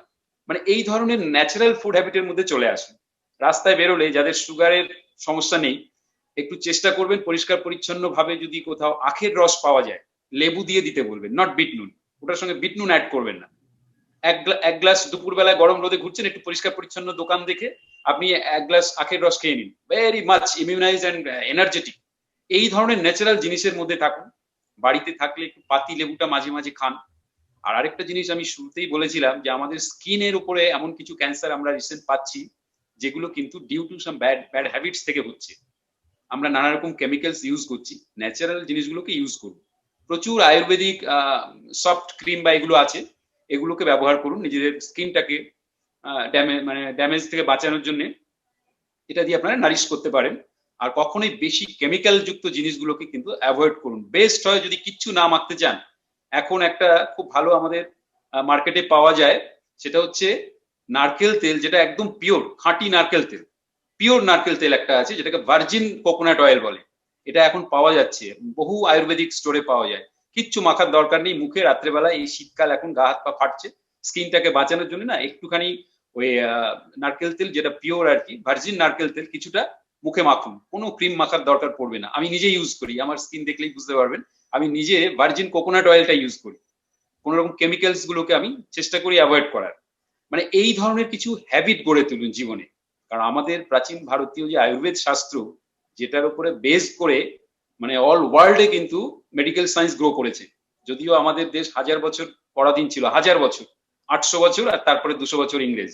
মানে এই ধরনের ন্যাচারাল ফুড হ্যাবিটের মধ্যে চলে আসুন। রাস্তায় বেরোলে যাদের সুগারের সমস্যা নেই, একটু চেষ্টা করবেন পরিষ্কার পরিচ্ছন্ন ভাবে যদি কোথাও আখের রস পাওয়া যায়, লেবু দিয়ে দিতে বলবেন, নট বিট নুন। ওটার সঙ্গে বিট নুন অ্যাড করবেন না। এক গ্লাস দুপুরবেলায় গরম রোদে ঘুরছেন, একটু পরিষ্কার পরিচ্ছন্ন দোকান দেখে আপনি 1 গ্লাস আখের রস খেয়ে নিন, ভেরি মাচ ইমিউনাইজ অ্যান্ড এনার্জেটিক। এই ধরনের ন্যাচারাল জিনিসের মধ্যে থাকুন। বাড়িতে থাকলে একটু পাতি লেবুটা মাঝে মাঝে খান। আর আরেকটা জিনিস আমি শুরুতেই বলেছিলাম যে আমাদের স্কিনের উপরে এমন কিছু ক্যান্সার আমরা রিসেন্ট পাচ্ছি, যেগুলো কিন্তু due to some bad habits থেকে হচ্ছে। আমরা নানা রকম কেমিক্যালস ইউজ করছি, ন্যাচারাল জিনিসগুলোকে ইউজ করুন। প্রচুর আয়ুর্বেদিক সফট ক্রিম বা এগুলো আছে, এগুলোকে ব্যবহার করুন নিজেদের স্কিনটাকে ড্যামেজ থেকে বাঁচানোর জন্য। এটা দিয়ে আপনারা নারিশ করতে পারেন। আর কখনোই বেশি কেমিক্যাল যুক্ত জিনিসগুলোকে কিন্তু অ্যাভয়েড করুন। বেস্ট হয় যদি কিচ্ছু না মাখতে চান, এখন একটা খুব ভালো আমাদের মার্কেটে পাওয়া যায়, সেটা হচ্ছে নারকেল তেল, যেটা একদম পিওর খাঁটি নারকেল তেল। পিওর নারকেল তেল একটা আছে যেটাকে ভার্জিন কোকোনাট অয়েল বলে, এটা এখন পাওয়া যাচ্ছে, বহু আয়ুর্বেদিক স্টোরে পাওয়া যায়। কিচ্ছু মাখার দরকার নেই মুখে। রাত্রেবেলা এই শীতকাল, এখন গা হাত পা ফাটছে, স্কিনটাকে বাঁচানোর জন্য না একটুখানি ওই নারকেল তেল, যেটা পিওর আর কি, ভার্জিন নারকেল তেল কিছুটা মুখে মাখুন। কোনো ক্রিম মাখার দরকার পড়বে না। আমি নিজে ইউজ করি, আমার স্কিন দেখলেই বুঝতে পারবেন। আমি নিজে ভার্জিন কোকোনাট অয়েলটা ইউজ করি। কোনো রকম কেমিক্যালস গুলোকে আমি চেষ্টা করি অ্যাভয়েড করার। মানে এই ধরনের কিছু হ্যাবিট গড়ে তুলুন জীবনে। কারণ আমাদের প্রাচীন ভারতীয় যে আয়ুর্বেদ শাস্ত্র, যেটার উপরে বেস করে মানে অল ওয়ার্ল্ডে কিন্তু মেডিকেল সায়েন্স গ্রো করেছে। যদিও আমাদের দেশ 1000 বছর পরাধীন ছিল, 1000 বছর, 800 বছর আর তারপরে 200 বছর ইংরেজ।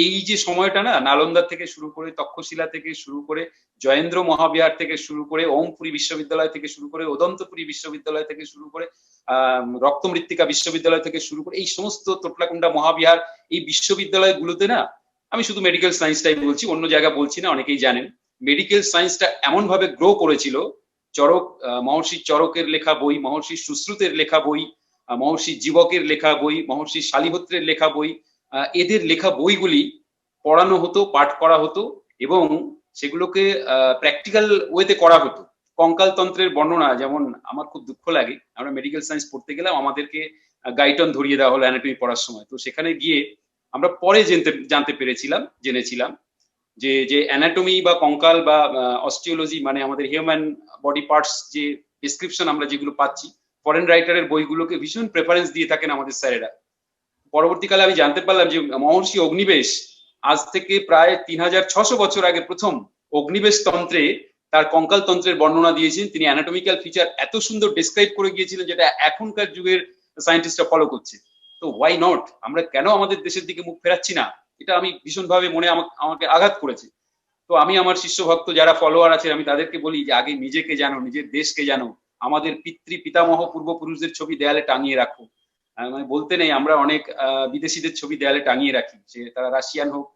এই যে সময়টা না, নালন্দা থেকে শুরু করে, তক্ষশিলা থেকে শুরু করে, জয়েন্দ্র মহাবিহার থেকে শুরু করে, ওমপুরী বিশ্ববিদ্যালয় থেকে শুরু করে, ওদন্তপুরী বিশ্ববিদ্যালয় থেকে শুরু করে, রক্তমৃত্তিকা বিশ্ববিদ্যালয় থেকে শুরু করে, এই সমস্ত তোটলাকুন্ডা মহাবিহার, এই বিশ্ববিদ্যালয়গুলোতে না, আমি শুধু মেডিকেল সায়েন্সটাই বলছি, অন্য জায়গা বলছি না, অনেকেই জানেন, মেডিকেল সায়েন্সটা এমন ভাবে গ্রো করেছিল মহর্ষি চরকের লেখা বই, মহর্ষি সুশ্রুতের লেখা বই, মহর্ষি জীবকের লেখা বই, মহর্ষি শালিহোত্রের লেখা বই, এদের লেখা বইগুলি পড়ানো হতো, পাঠ করা হতো এবং সেগুলোকে প্র্যাকটিক্যাল ওয়েতে করা হতো। কঙ্কাল তন্ত্রের বর্ণনা, যেমন আমার খুব দুঃখ লাগে, আমরা মেডিকেল সায়েন্স পড়তে গেলাম, আমাদেরকে গাইটন ধরিয়ে দেওয়া হলো অ্যানাটমি পড়ার সময়। তো সেখানে গিয়ে আমরা পরে জানতে জেনেছিলাম যে অ্যানাটমি বা কঙ্কাল বা অস্টিওলজি, মানে আমাদের হিউম্যান বডি পার্টস যে ডিসক্রিপশন আমরা যেগুলো পাচ্ছি, ফরেন রাইটারের বইগুলোকে ভীষণ প্রেফারেন্স দিয়ে থাকেন আমাদের স্যারেরা। পরবর্তীকালে আমি জানতে পারলাম যে মহর্ষি অগ্নিবেশ আজ থেকে প্রায় 3600 বছর আগে প্রথম অগ্নিবেশ তন্ত্রে তার কঙ্কাল তন্ত্রের বর্ণনা দিয়েছেন। তিনি অ্যানাটমিক্যাল ফিচার এত সুন্দর ডেসক্রাইব করে গিয়েছিলেন, যেটা এখনকার যুগের সায়েন্টিস্টরা ফলো করছে। তো ওয়াই নট, আমরা কেন আমাদের দেশের দিকে মুখ ফেরাচ্ছি না? এটা আমি ভীষণভাবে মনে আমাকে আঘাত করেছে। তো আমি আমার শিষ্য ভক্ত যারা ফলোয়ার আছে, আমি তাদেরকে বলি যে আগে নিজেকে জানো, নিজের দেশকে জানো, আমাদের পিতামহ পূর্বপুরুষদের ছবি দেয়ালে টাঙিয়ে রাখো। মানে বলতে নেই, আমরা অনেক বিদেশিদের ছবি দেয়ালে টাঙিয়ে রাখি, সে তারা রাশিয়ান হোক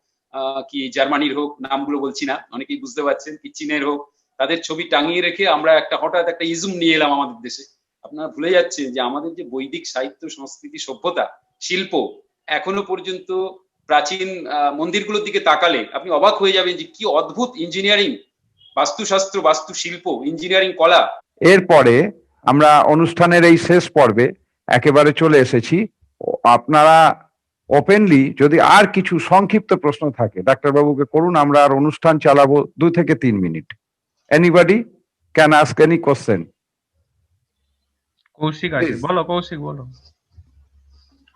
কি জার্মানির হোক, নামগুলো বলছি না, অনেকেই বুঝতে পারছেন, কি চীনের হোক, তাদের ছবি টাঙিয়ে রেখে আমরা হঠাৎ একটা ইজম নিয়ে এলাম আমাদের দেশে। আপনারা ভুলে যাচ্ছেন যে আমাদের যে বৈদিক সাহিত্য, সংস্কৃতি, সভ্যতা, শিল্প, এখনো পর্যন্ত প্রাচীন মন্দিরগুলোর দিকে তাকালে আপনি অবাক হয়ে যাবেন যে কি অদ্ভুত ইঞ্জিনিয়ারিং, বাস্তুশাস্ত্র, বাস্তুশিল্প, ইঞ্জিনিয়ারিং, কলা। এরপরে আমরা অনুষ্ঠানের এই শেষ পর্বে একেবারে চলে এসেছি। আপনারা ওপেনলি যদি আর কিছু সংক্ষিপ্ত প্রশ্ন থাকে ডাক্তারবাবুকে করুন, আমরা আর অনুষ্ঠান চালাবো 2 থেকে 3 মিনিট। Anybody can ask any question? Kaushik আছে, বলো কৌশিক, বলো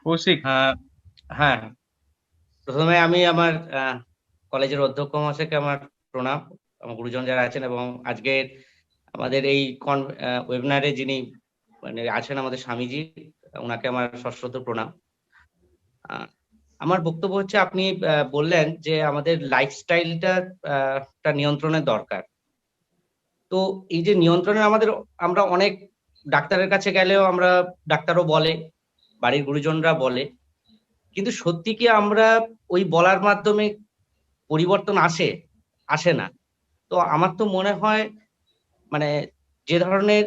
কৌশিক। হ্যাঁ, প্রথমে আমি আমার কলেজের অধ্যক্ষ মহাশয়কে আমার প্রণাম, আমার গুরুজন যারা আছেন, এবং আজকের আমাদের এই ওয়েবিনারে যিনি মানে আছেন আমাদের স্বামীজি, ওনাকে আমার সশ্রদ্ধ প্রণাম। আমার বক্তব্য হচ্ছে, আপনি বললেন যে আমাদের লাইফস্টাইলটা নিয়ন্ত্রণের দরকার। তো এই যে নিয়ন্ত্রণের আমরা অনেক ডাক্তারের কাছে গেলেও আমরা, ডাক্তারও বলে, বাড়ির গুরুজনরা বলে, কিন্তু সত্যি কি আমরা ওই বলার মাধ্যমে পরিবর্তন আসে না? তো আমার তো মনে হয়, মানে যে ধরনের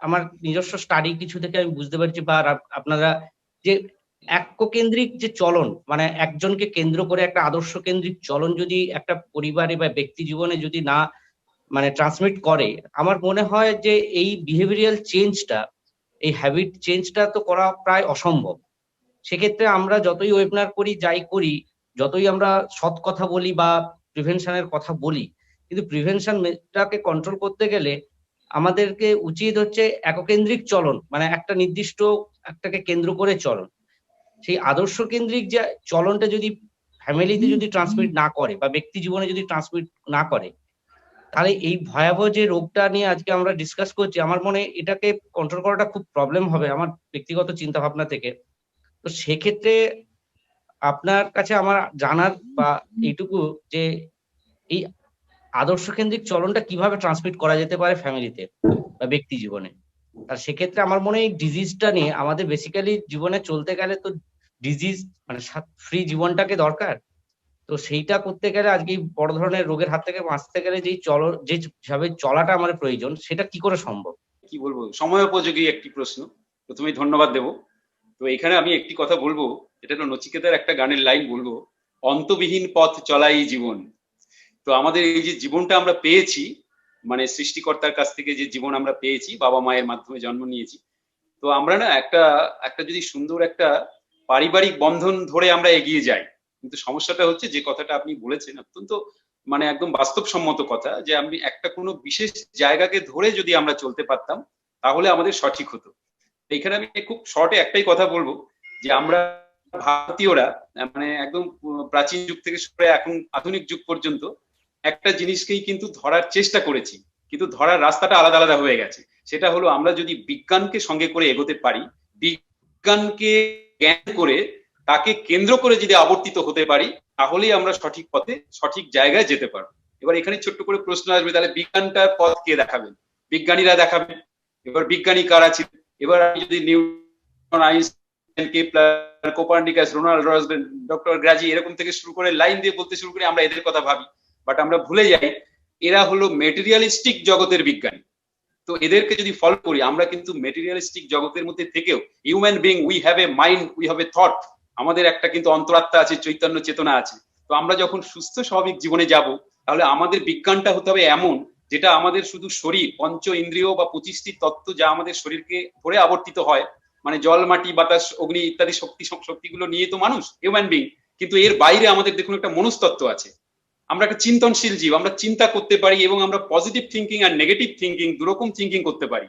আমার নিজস্ব স্টাডি কিছু থেকে আমি বুঝতে পারছি, বা আপনারা যে এককেন্দ্রিক যে চলন, মানে একজনকে কেন্দ্র করে একটা আদর্শ কেন্দ্রিক চলন যদি একটা পরিবারে বা ব্যক্তি জীবনে যদি না মানে ট্রান্সমিট করে, আমার মনে হয় যে এই বিহেভিয়ারাল চেঞ্জটা, এই হ্যাবিট চেঞ্জটা তো করা প্রায় অসম্ভব। সেক্ষেত্রে আমরা যতই ওয়েবিনার করি, যাই করি, যতই আমরা সৎ কথা বলি বা প্রিভেনশনের কথা বলি, কিন্তু প্রিভেনশনটাকে কন্ট্রোল করতে গেলে আমাদেরকে উচিত হচ্ছে এককেন্দ্রিক চলন, মানে একটা নির্দিষ্ট একটাকে কেন্দ্র করে চলন। সেই আদর্শ কেন্দ্রিক যে চলনটা যদি ফ্যামিলিতে যদি ট্রান্সমিট না করে বা ব্যক্তি জীবনে যদি ট্রান্সমিট না করে, তাহলে এই ভয়াবহ যে রোগটা নিয়ে আজকে আমরা ডিসকাস করছি, আমার মনে এটাকে কন্ট্রোল করাটা খুব প্রবলেম হবে আমার ব্যক্তিগত চিন্তা ভাবনা থেকে। তো সেক্ষেত্রে আপনার কাছে আমার জানার বা এইটুকু যে এই আদর্শ কেন্দ্রিক চলনটা কিভাবে ট্রান্সমিট করা যেতে পারে ফ্যামিলিতে বা ব্যক্তি জীবনে। আর সেক্ষেত্রে আমার মনে হয় এই ডিজিজটা নিয়ে আমাদের বেসিক্যালি জীবনে চলতে গেলে তো ডিজিজ মানে ফ্রি জীবনটাকে দরকার। তো সেইটা করতে গেলে আজকে বড় ধরনের রোগের হাত থেকে বাঁচতে গেলে যেভাবে চলাটা আমাদের প্রয়োজন, সেটা কি করে সম্ভব? কি বলবো, সময় উপযোগী একটি প্রশ্ন। প্রথমেই ধন্যবাদ দেব। তো এখানে আমি একটি কথা বলবো, এটা হলো নচিকেতার একটা গানের লাইন বলবো, অন্তবিহীন পথ চলাই জীবন। তো আমাদের এই যে জীবনটা আমরা পেয়েছি, মানে সৃষ্টিকর্তার কাছ থেকে যে জীবন আমরা পেয়েছি, বাবা মায়ের মাধ্যমে জন্ম নিয়েছি, তো আমরা না একটা যদি সুন্দর একটা পারিবারিক বন্ধন ধরে আমরা এগিয়ে যাই। কিন্তু সমস্যাটা হচ্ছে, যে কথাটা আপনি বলেছেন অত্যন্ত মানে একদম বাস্তবসম্মত কথা, যে আমি একটা কোনো বিশেষ জায়গাকে ধরে যদি আমরা চলতে পারতাম তাহলে আমাদের সঠিক হতো। এখানে আমি খুব শর্টে একটাই কথা বলবো, যে আমরা ভারতীয়রা মানে একদম প্রাচীন যুগ থেকে শুরু করে এখন আধুনিক যুগ পর্যন্ত একটা জিনিসকেই কিন্তু ধরার চেষ্টা করেছি, কিন্তু ধরার রাস্তাটা আলাদা আলাদা হয়ে গেছে। সেটা হলো, আমরা যদি বিজ্ঞানকে সঙ্গে করে এগোতে পারি, বিজ্ঞানকে জ্ঞান করে তাকে কেন্দ্র করে যদি আবর্তিত হতে পারি, তাহলেই আমরা সঠিক পথে সঠিক জায়গায় যেতে পারবো। এবার এখানে ছোট্ট করে প্রশ্ন আসবে, তাহলে বিজ্ঞানটার পথ কে দেখাবেন? বিজ্ঞানীরা দেখাবেন। এবার বিজ্ঞানী কারা ছিল? এবার আমি যদি Newton, Einstein, Kepler, Copernicus, Ronald রসবেন, ডক্টর গ্রাজি এরকম থেকে শুরু করে লাইন দিয়ে বলতে শুরু করি, আমরা এদের কথা ভাবি, বাট আমরা ভুলে যাই এরা হলো মেটেরিয়ালিস্টিক জগতের বিজ্ঞানী। তো এদেরকে যদি ফলো করি আমরা কিন্তু মেটেরিয়ালিস্টিক জগতের মধ্যে থেকেও human being, we have a mind, we have a thought, আমাদের একটা কিন্তু অন্তরাত্মা আছে, চৈতন্য চেতনা আছে। তো আমরা যখন সুস্থ স্বাভাবিক জীবনে যাব তাহলে আমাদের বিজ্ঞানটা হতে হবে এমন যেটা আমাদের শুধু শরীর, পঞ্চ ইন্দ্রিয় বা 25টি তত্ত্ব যা আমাদের শরীরকে ধরে আবর্তিত হয়, মানে জল, মাটি, বাতাস, অগ্নি ইত্যাদি শক্তিগুলো নিয়ে তো মানুষ, হিউম্যান বিং, কিন্তু এর বাইরে আমাদের দেখুন একটা মনস্তত্ত্ব আছে। আমরা একটা চিন্তনশীল জীব, আমরা চিন্তা করতে পারি এবং আমরা পজিটিভ থিঙ্কিং আর নেগেটিভ থিঙ্কিং দুরকম থিঙ্কিং করতে পারি।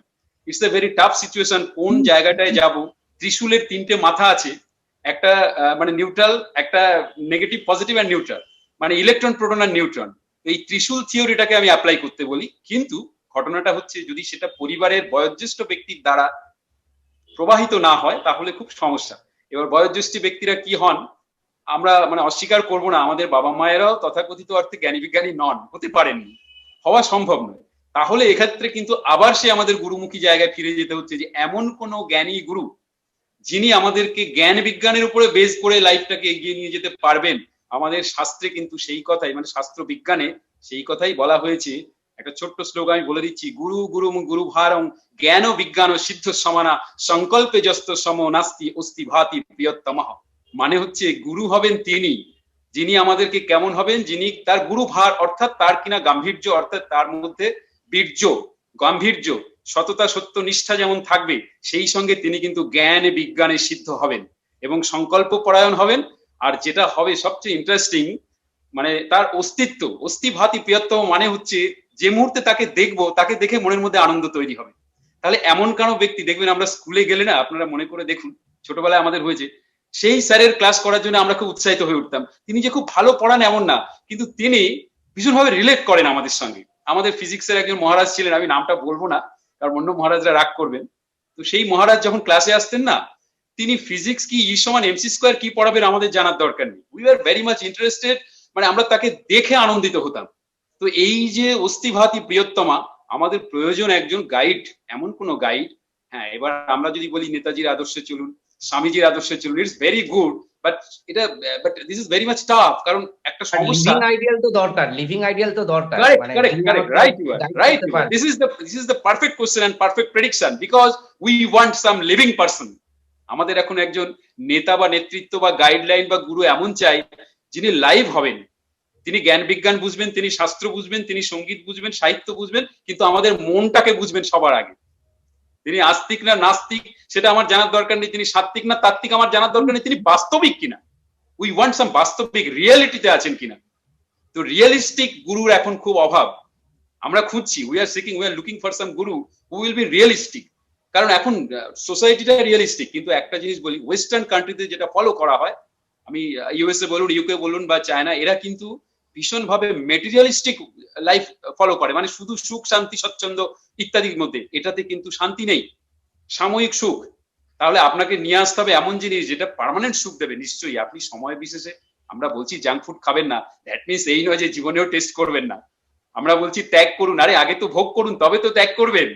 It's a very tough situation. কোন জায়গাটায় যাব? ত্রিশূলের 3টে মাথা আছে, একটা মানে নিউট্রাল, একটা নেগেটিভ, পজিটিভ আর নিউট্রাল, মানে ইলেকট্রন, প্রোটন আর নিউট্রন। এই ত্রিশূল থিওরিটাকে আমি অ্যাপ্লাই করতে বলি, কিন্তু ঘটনাটা হচ্ছে যদি সেটা পরিবারের বয়োজ্যেষ্ঠ ব্যক্তির দ্বারা প্রবাহিত না হয় তাহলে খুব সমস্যা। এবার বয়োজ্যেষ্ঠ ব্যক্তিরা কি হন আমরা মানে অস্বীকার করব না, আমাদের বাবা মায়েরাও তথাকথিত অর্থে জ্ঞানী বিজ্ঞানী নন, হতে পারেননি, হওয়া সম্ভব নয়। তাহলে এক্ষেত্রে কিন্তু আবার সে আমাদের গুরুমুখী জায়গায় ফিরে যেতে হচ্ছে যে এমন কোন জ্ঞানী গুরু যিনি আমাদেরকে জ্ঞান বিজ্ঞানের উপরে বেস করে লাইফটাকে এগিয়ে নিয়ে যেতে পারবেন। আমাদের শাস্ত্রে কিন্তু সেই কথাই, মানে শাস্ত্র বিজ্ঞানে সেই কথাই বলা হয়েছে। একটা ছোট্ট শ্লোক আমি বলে দিচ্ছি, গুরু গুরু গুরু ভারং জ্ঞান বিজ্ঞান সিদ্ধ সমানা সংকল্পে যস্ত সম নাস্তি অস্তি ভাতি প্রিয়তমঃ। মানে হচ্ছে গুরু হবেন তিনি, যিনি আমাদেরকে কেমন হবেন, যিনি তার গুরু ভার অর্থাৎ তার কিনা গাম্ভীর্য, অর্থাৎ তার মধ্যে বীর্য, গাম্ভীর্য, সততা, সত্য, নিষ্ঠা যেমন থাকবে সেই সঙ্গে তিনি কিন্তু জ্ঞান বিজ্ঞানে সিদ্ধ হবেন এবং সংকল্প পরায়ণ হবেন। আর যেটা হবে সবচেয়ে ইন্টারেস্টিং, মানে তার অস্তিত্ব, অস্থিভাতি প্রিয়তম, মানে হচ্ছে যে মুহূর্তে তাকে দেখবো তাকে দেখে মনের মধ্যে আনন্দ তৈরি হবে। তাহলে এমন কেন ব্যক্তি দেখবেন, আমরা স্কুলে গেলে না, আপনারা মনে করে দেখুন, ছোটবেলায় আমাদের হয়েছে, সেই স্যারের ক্লাস করার জন্য আমরা খুব উৎসাহিত হয়ে উঠতাম। তিনি যে খুব ভালো পড়ান এমন না, কিন্তু তিনি ভীষণভাবে রিলেট করেন আমাদের সঙ্গে। আমাদের ফিজিক্সের একজন মহারাজ ছিলেন, আমি নামটা বলবো না কারণ অন্য মহারাজরা রাগ করবেন। তো সেই মহারাজ যখন ক্লাসে আসতেন না, তিনি ফিজিক্স কি ই সমান এমসি স্কোয়ার কি পড়াবেন আমাদের জানার দরকার নেই, we are very much interested, মানে আমরা তাকে দেখে আনন্দিত হতাম। তো এই যে অস্থিভাতি প্রিয়তমা, আমাদের প্রয়োজন একজন গাইড, এমন কোন গাইড। হ্যাঁ, এবার আমরা যদি বলি নেতাজির আদর্শে চলুন, স্বামীজির আদর্শে চলুন, it's very good, but this is very much tough, কারণ একটা সমস্যা। লিভিং আইডিয়াল তো দরকার, লিভিং আইডিয়াল তো দরকার, Correct, right, you are right. This is the perfect question and perfect prediction, because we want some living person. আমাদের এখন একজন নেতা বা নেতৃত্ব বা গাইডলাইন বা গুরু এমন চাই যিনি লাইভ হবেন, তিনি জ্ঞান বিজ্ঞান বুঝবেন, তিনি শাস্ত্র বুঝবেন, তিনি সঙ্গীত বুঝবেন, সাহিত্য বুঝবেন, কিন্তু আমাদের মনটাকে বুঝবেন সবার আগে। তিনি আস্তিক না নাস্তিক সেটা আমার জানার দরকার নেই, তিনি সাত্বিক না তাত্ত্বিক আমার জানার দরকার নেই, তিনি বাস্তবিক কিনা, উই ওয়ান্ট সাম বাস্তবিক, রিয়েলিটিতে আছেন কিনা। তো রিয়েলিস্টিক গুরুর এখন খুব অভাব, আমরা খুঁজছি, we are looking for some Guru who will be realistic. কারণ এখন সোসাইটিটা রিয়েলিস্টিক, কিন্তু একটা জিনিস বলি, ওয়েস্টার্ন কান্ট্রিতে যেটা ফলো করা হয়, আমি ইউএসএ বলুন, ইউকে বলুন বা চায়না, এরা কিন্তু ভীষণভাবে মেটেরিয়ালিস্টিক লাইফ ফলো করে, মানে শুধু সুখ শান্তি স্বচ্ছন্দ ইত্যাদির মধ্যে, এটাতে কিন্তু শান্তি নেই, সাময়িক সুখ। তাহলে আপনাকে নিয়ে আসতে হবে এমন জিনিস যেটা পার্মানেন্ট সুখ দেবে। নিশ্চয়ই আপনি সময় বিশেষে, আমরা বলছি জাঙ্ক ফুড খাবেন না, দ্যাট মিনস এই নয় যে জীবনেও টেস্ট করবেন না। আমরা বলছি ত্যাগ করুন, আরে আগে তো ভোগ করুন তবে তো ত্যাগ করবেন।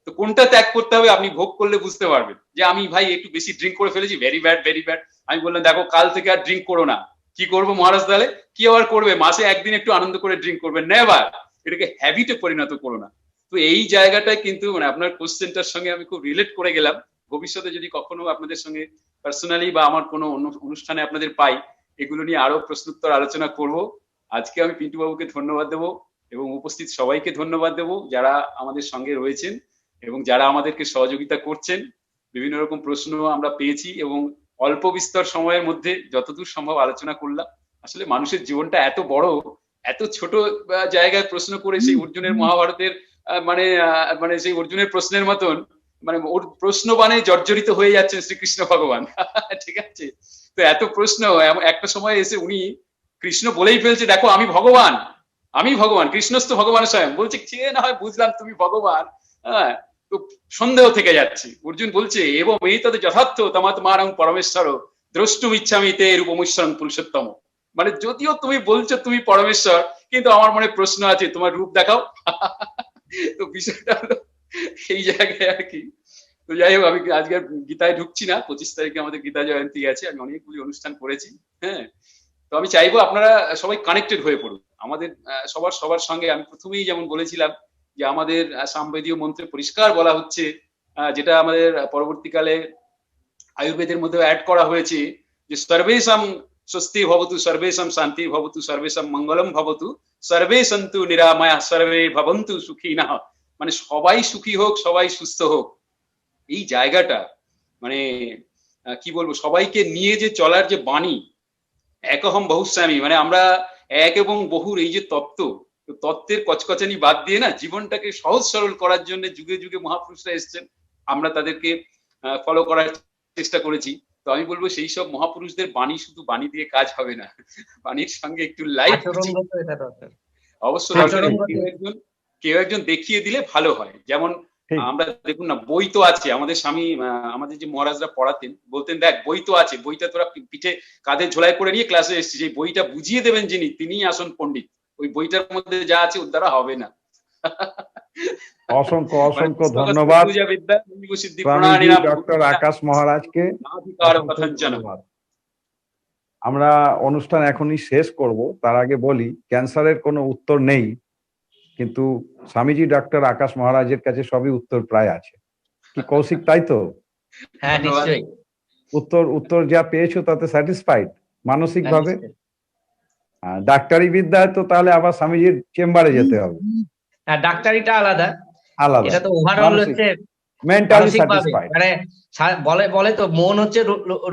তো কোনটা ত্যাগ করতে হবে আপনি ভোগ করলে বুঝতে পারবেন। যে আমি ভাই একটু বেশি ড্রিঙ্ক করে ফেলেছি, ভেরি ব্যাড ভেরি ব্যাড, আমি বললাম দেখো কাল থেকে আর ড্রিঙ্ক করো না। কি করবো মহারাজ, তাহলে কি আবার করবে, মাসে একদিন একটু আনন্দ করে ড্রিঙ্ক করবেন, নেভার, এটাকে হ্যাবিটে পরিণত করো না। তো এই জায়গাটায় কিন্তু মানে আপনার কোশ্চেনটার সঙ্গে আমি খুব রিলেট করে গেলাম। ভবিষ্যতে যদি কখনো আপনাদের সঙ্গে পার্সোনালি বা আমার কোনো অনুষ্ঠানে আপনাদের পাই, এগুলো নিয়ে আরো প্রশ্নোত্তর আলোচনা করব। আজকে আমি পিন্টু বাবুকে ধন্যবাদ দেবো এবং উপস্থিত সবাইকে ধন্যবাদ দেবো যারা আমাদের সঙ্গে রয়েছেন এবং যারা আমাদেরকে সহযোগিতা করছেন। বিভিন্ন রকম প্রশ্ন আমরা পেয়েছি এবং অল্প বিস্তর সময়ের মধ্যে যতদূর সম্ভব আলোচনা করলাম। আসলে মানুষের জীবনটা এত বড়, এত ছোট জায়গায় প্রশ্ন করে সেই অর্জুনের মহাভারতের মানে মানে সেই অর্জুনের প্রশ্নের মতন, মানে ওর প্রশ্ন বানে জর্জরিত হয়ে যাচ্ছেন শ্রীকৃষ্ণ ভগবান। ঠিক আছে, তো এত প্রশ্ন একটা সময় এসে উনি কৃষ্ণ বলেই ফেলছে দেখো আমি ভগবান, আমি ভগবান, কৃষ্ণস্থ ভগবান স্বয়ং, বলছে সে না হয় বুঝলাম তুমি ভগবান, হ্যাঁ, তো সন্দেহ থেকে যাচ্ছে। অর্জুন বলছে এবং এই তাদের যথার্থ তমাত্মারং পরমেশ্বর দ্রষ্টুম ইচ্ছামি তে রূপমৈশ্বরং পুরুষোত্তম। মানে যদিও তুমি বলছো তুমি পরমেশ্বর, কিন্তু আমার মনে প্রশ্ন আছে, তোমার রূপ দেখাও। তো বিষয়টা হলো এই জায়গায় আর কি। তো যাই হোক, আমি আজকে গীতায় ঢুকছি না, 25 তারিখে আমাদের গীতা জয়ন্তী আছে, আমি অনেকগুলি অনুষ্ঠান করেছি। হ্যাঁ, তো আমি চাইবো আপনারা সবাই কানেক্টেড হয়ে পড়ুন আমাদের সবার সঙ্গে। আমি প্রথমেই যেমন বলেছিলাম যে আমাদের সামবেদীয় মন্ত্রে পরিষ্কার বলা হচ্ছে, যেটা আমাদের পরবর্তীকালে আয়ুর্বেদের মধ্যে অ্যাড করা হয়েছে, যে সর্বেষাং স্বস্তি ভবতু, সর্বেষাং শান্তি ভবতু, সর্বেষাং মঙ্গলম ভবতু, সর্বে সন্তু নিরাময়া, সর্বে ভবন্তু সুখিনঃ। মানে সবাই সুখী হোক, সবাই সুস্থ হোক, এই জায়গাটা মানে কি বলবো, সবাইকে নিয়ে যে চলার যে বাণী, একহম বহুস্বামী, মানে আমরা এক এবং বহুর এই যে তত্ত্ব, তত্ত্বের কচকচানি বাদ দিয়ে না জীবনটাকে সহজ সরল করার জন্য যুগে যুগে মহাপুরুষরা এসেছেন, আমরা তাদেরকে ফলো করার চেষ্টা করেছি। তো আমি বলবো সেই সব মহাপুরুষদের বাণী শুধু বাণী দিয়ে কাজ হবে না, বাণীর সঙ্গে একটু লাইফ আচরণগত এটা দরকার। অবশ্যই দরকার। আচরণগত। কেউ একজন দেখিয়ে দিলে ভালো হয়। যেমন ঠিক। আমরা দেখুন না, বই তো আছে, আমাদের স্বামী আমাদের যে মহারাজরা পড়াতেন, বলতেন দেখ বই তো আছে, বইটা তোরা পিঠে কাঁধে ঝোলাই করে নিয়ে ক্লাসে এসেছিস, এই বইটা বুঝিয়ে দেবেন যিনি, তিনিই আসন পণ্ডিত, ওই বইটার মধ্যে যা আছে ওর দ্বারা হবে না। অসংখ্য অসংখ্য ধন্যবাদ স্বামীজি ডক্টর আকাশ মহারাজকে। ধন্যবাদ। আমরা অনুষ্ঠান এখনই শেষ করব, তার আগে বলি ক্যান্সারের কোনো উত্তর নেই, কিন্তু স্বামীজি ডক্টর আকাশ মহারাজের কাছে সবই উত্তর প্রায় আছে। কি কৌশিক, তাই তো? হ্যাঁ নিশ্চয়ই। উত্তর যা পেয়েছো তাতে স্যাটিসফাইড মানসিক ভাবে? ডাক্তারি বিদ্যায় তো তাহলে আবার স্বামীজির চেম্বারে যেতে হবে। হ্যাঁ, ডাক্তারিটা আলাদা, আলাদা। এটা তো ওভারঅল হচ্ছে মেন্টালি স্যাটিসফাইড। মানে বলে তো মন হচ্ছে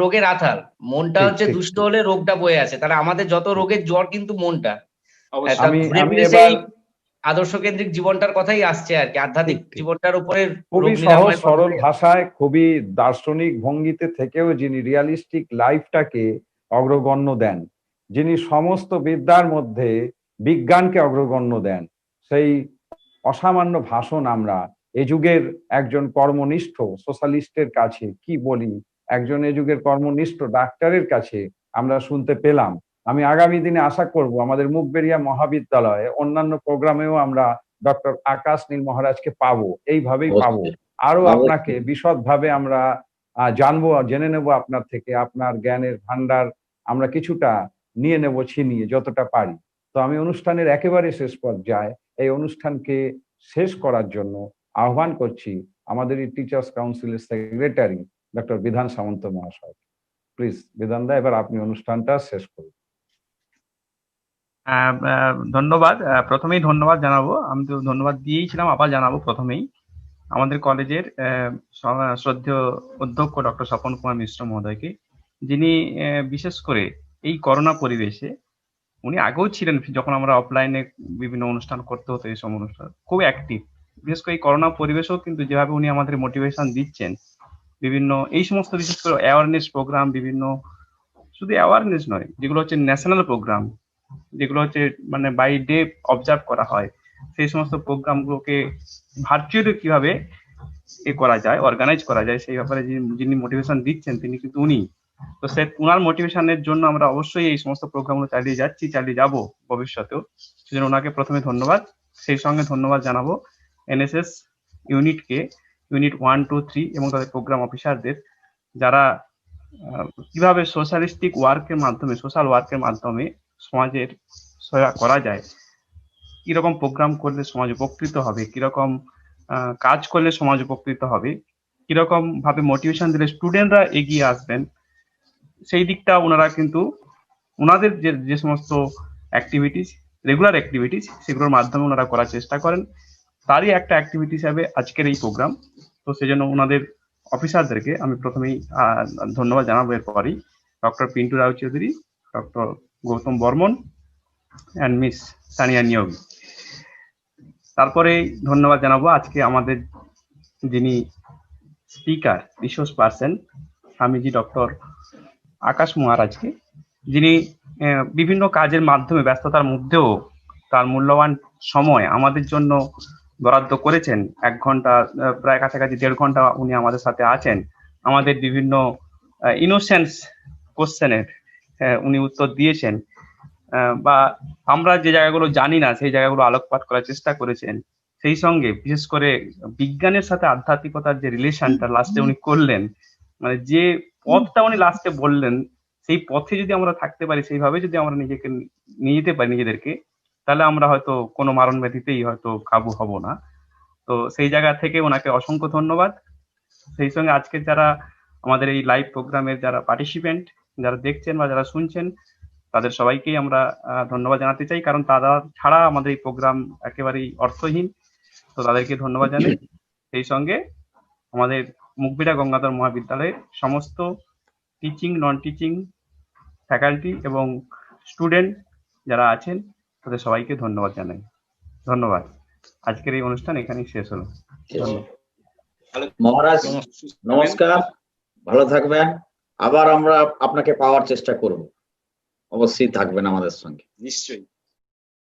রোগের আথাল, মনটা হচ্ছে দুষ্ট হলে রোগটা বয়ে আছে, তাহলে আমাদের যত রোগের জ্বর কিন্তু মনটা। আমি এবার আদর্শ কেন্দ্রিক জীবনটার কথাই আসছে আর কি, আধ্যাত্মিক জীবনটার উপরে খুবই সহজ সরল ভাষায়, খুবই দার্শনিক ভঙ্গিতে থেকেও যিনি রিয়ালিস্টিক লাইফটাকে অগ্রগণ্য দেন, যিনি সমস্ত বিদ্যার মধ্যে বিজ্ঞানকে অগ্রগণ্য দেন, সেই অসামান্য ভাষণ আমরা এ যুগের একজন কর্মনিষ্ঠ সোশ্যালিস্টের কাছে কি বলি, একজন এ যুগের কর্মনিষ্ঠ ডাক্তারের কাছে আমরা শুনতে পেলাম। আমি আগামী দিনে আশা করব আমাদের মুখবেড়িয়া মহাবিদ্যালয়ে অন্যান্য প্রোগ্রামেও আমরা ডক্টর আকাশ নীল মহারাজকে পাবো, এইভাবেই পাবো। আরো আপনাকে বিশদভাবে আমরা জানবো, জেনে নেব আপনার থেকে, আপনার জ্ঞানের ভান্ডার আমরা কিছুটা নিয়ে নেব, ছিনিয়ে যতটা পারি। তো আমি অনুষ্ঠানের একেবারে শেষ পর্যায়ে এই অনুষ্ঠানকে শেষ করার জন্য আহ্বান করছি আমাদের এই টিচার্স কাউন্সিলের সেক্রেটারি ডক্টর বিধান সামন্ত মহাশয়। প্লিজ বিধান দা, এবার আপনি অনুষ্ঠানটা শেষ করুন। ধন্যবাদ। প্রথমেই ধন্যবাদ জানাবো, আমি তো ধন্যবাদ দিয়েছিলাম, আবার জানাবো প্রথমেই আমাদের কলেজের শ্রদ্ধেয় অধ্যক্ষ ডক্টর স্বপন কুমার মিশ্র মহোদয়কে, যিনি বিশেষ করে এই করোনা পরিবেশে, উনি আগেও ছিলেন যখন আমরা অফলাইনে বিভিন্ন অনুষ্ঠান করতে হতো, এই সব অনুষ্ঠান খুব অ্যাক্টিভ। বিশেষ করে এই করোনা পরিবেশেও কিন্তু যেভাবে উনি আমাদের মোটিভেশন দিচ্ছেন, বিভিন্ন এই সমস্ত বিশেষ করে অ্যাওয়ারনেস প্রোগ্রাম, বিভিন্ন শুধু অ্যাওয়ারনেস নয়, যেগুলো হচ্ছে ন্যাশনাল প্রোগ্রাম, যেগুলো হচ্ছে মানে বাই ডে অবজার্ভ করা হয়, সেই সমস্ত প্রোগ্রামগুলোকে ভার্চুয়ালি কিভাবে করা যায়, অর্গানাইজ করা যায়, সেই ব্যাপারে যিনি মোটিভেশন দিচ্ছেন তিনি কিন্তু উনি। তো উনার মোটিভেশনের জন্য আমরা অবশ্যই এই সমস্ত প্রোগ্রামগুলো চালিয়ে যাচ্ছি, চালিয়ে যাব ভবিষ্যতেও। সেজন্য ওনাকে প্রথমে ধন্যবাদ। সেই সঙ্গে ধন্যবাদ জানাবো এনএসএস ইউনিটকে, ইউনিট 1, 2, 3 এবং তাদের প্রোগ্রাম অফিসারদের, যারা কিভাবে সোশ্যালিস্টিক ওয়ার্কের মাধ্যমে, সোশ্যাল ওয়ার্কের মাধ্যমে সমাজের সেবা করা যায়, কিরকম প্রোগ্রাম করলে সমাজ উপকৃত হবে, কিরকম কাজ করলে সমাজ উপকৃত হবে, কিরকম ভাবে মোটিভেশন দিলে স্টুডেন্টরা এগিয়ে আসবেন, সেই দিকটা ওনারা কিন্তু ওনাদের যে সমস্ত অ্যাক্টিভিটিস, রেগুলার অ্যাক্টিভিটিস, সেগুলোর মাধ্যমে ওনারা করার চেষ্টা করেন। তারই একটা অ্যাক্টিভিটি হিসাবে আজকের এই প্রোগ্রাম। তো সেজন্য ওনাদের অফিসারদেরকে আমি প্রথমেই ধন্যবাদ জানাবো। এরপরই doctor Pintu Rao Chowdhury, doctor Gautam Barman and miss Sania Niyogi. তারপরে ধন্যবাদ জানাবো আজকে আমাদের যিনি speaker, resource person, Swamiji doctor Akash মহারাজকে, যিনি বিভিন্ন কাজের মাধ্যমে ব্যস্ততার মধ্যেও তার মূল্যবান সময় আমাদের জন্য বরাদ্দ করেছেন। 1 ঘন্টা, প্রায় কাছাকাছি 1.5 ঘন্টা উনি আমাদের সাথে আছেন। আমাদের বিভিন্ন ইনোসেন্স কোশ্চেনের উনি উত্তর দিয়েছেন, বা আমরা যে জায়গাগুলো জানি না সেই জায়গাগুলো আলোকপাত করার চেষ্টা করেছেন। সেই সঙ্গে বিশেষ করে বিজ্ঞানের সাথে আধ্যাত্মিকতার যে রিলেশনটা লাস্টে উনি করলেন, মানে যে পথটা উনি লাস্টে বললেন, সেই পথে যদি আমরা থাকতে পারি, সেইভাবে যদি আমরা নিজেকে নিয়ে যেতে পারি নিজেদেরকে, তাহলে আমরা হয়তো কোনো মারণ ব্যাধিতেই হয়তো কাবু হব না। তো সেই জায়গা থেকে ওনাকে অসংখ্য ধন্যবাদ। সেই সঙ্গে আজকে যারা আমাদের এই লাইভ প্রোগ্রামের যারা পার্টিসিপেন্ট, যারা দেখছেন বা যারা শুনছেন, তাদের সবাইকেই আমরা ধন্যবাদ জানাতে চাই, কারণ তারা ছাড়া আমাদের এই প্রোগ্রাম একেবারেই অর্থহীন। তো তাদেরকে ধন্যবাদ জানাই। সেই সঙ্গে আমাদের মুগবিড়া গঙ্গাধর মহাবিদ্যালয়ের সমস্ত টিচিং, নন টিচিং ফ্যাকাল্টি এবং স্টুডেন্ট যারা আছেন তাদের সবাইকে ধন্যবাদ জানাই। ধন্যবাদ। আজকের এই অনুষ্ঠান এখানেই শেষ হলো। মহারাজ নমস্কার, ভালো থাকবেন। আবার আমরা আপনাকে পাওয়ার চেষ্টা করব, অবশ্যই থাকবেন আমাদের সঙ্গে। নিশ্চয়ই।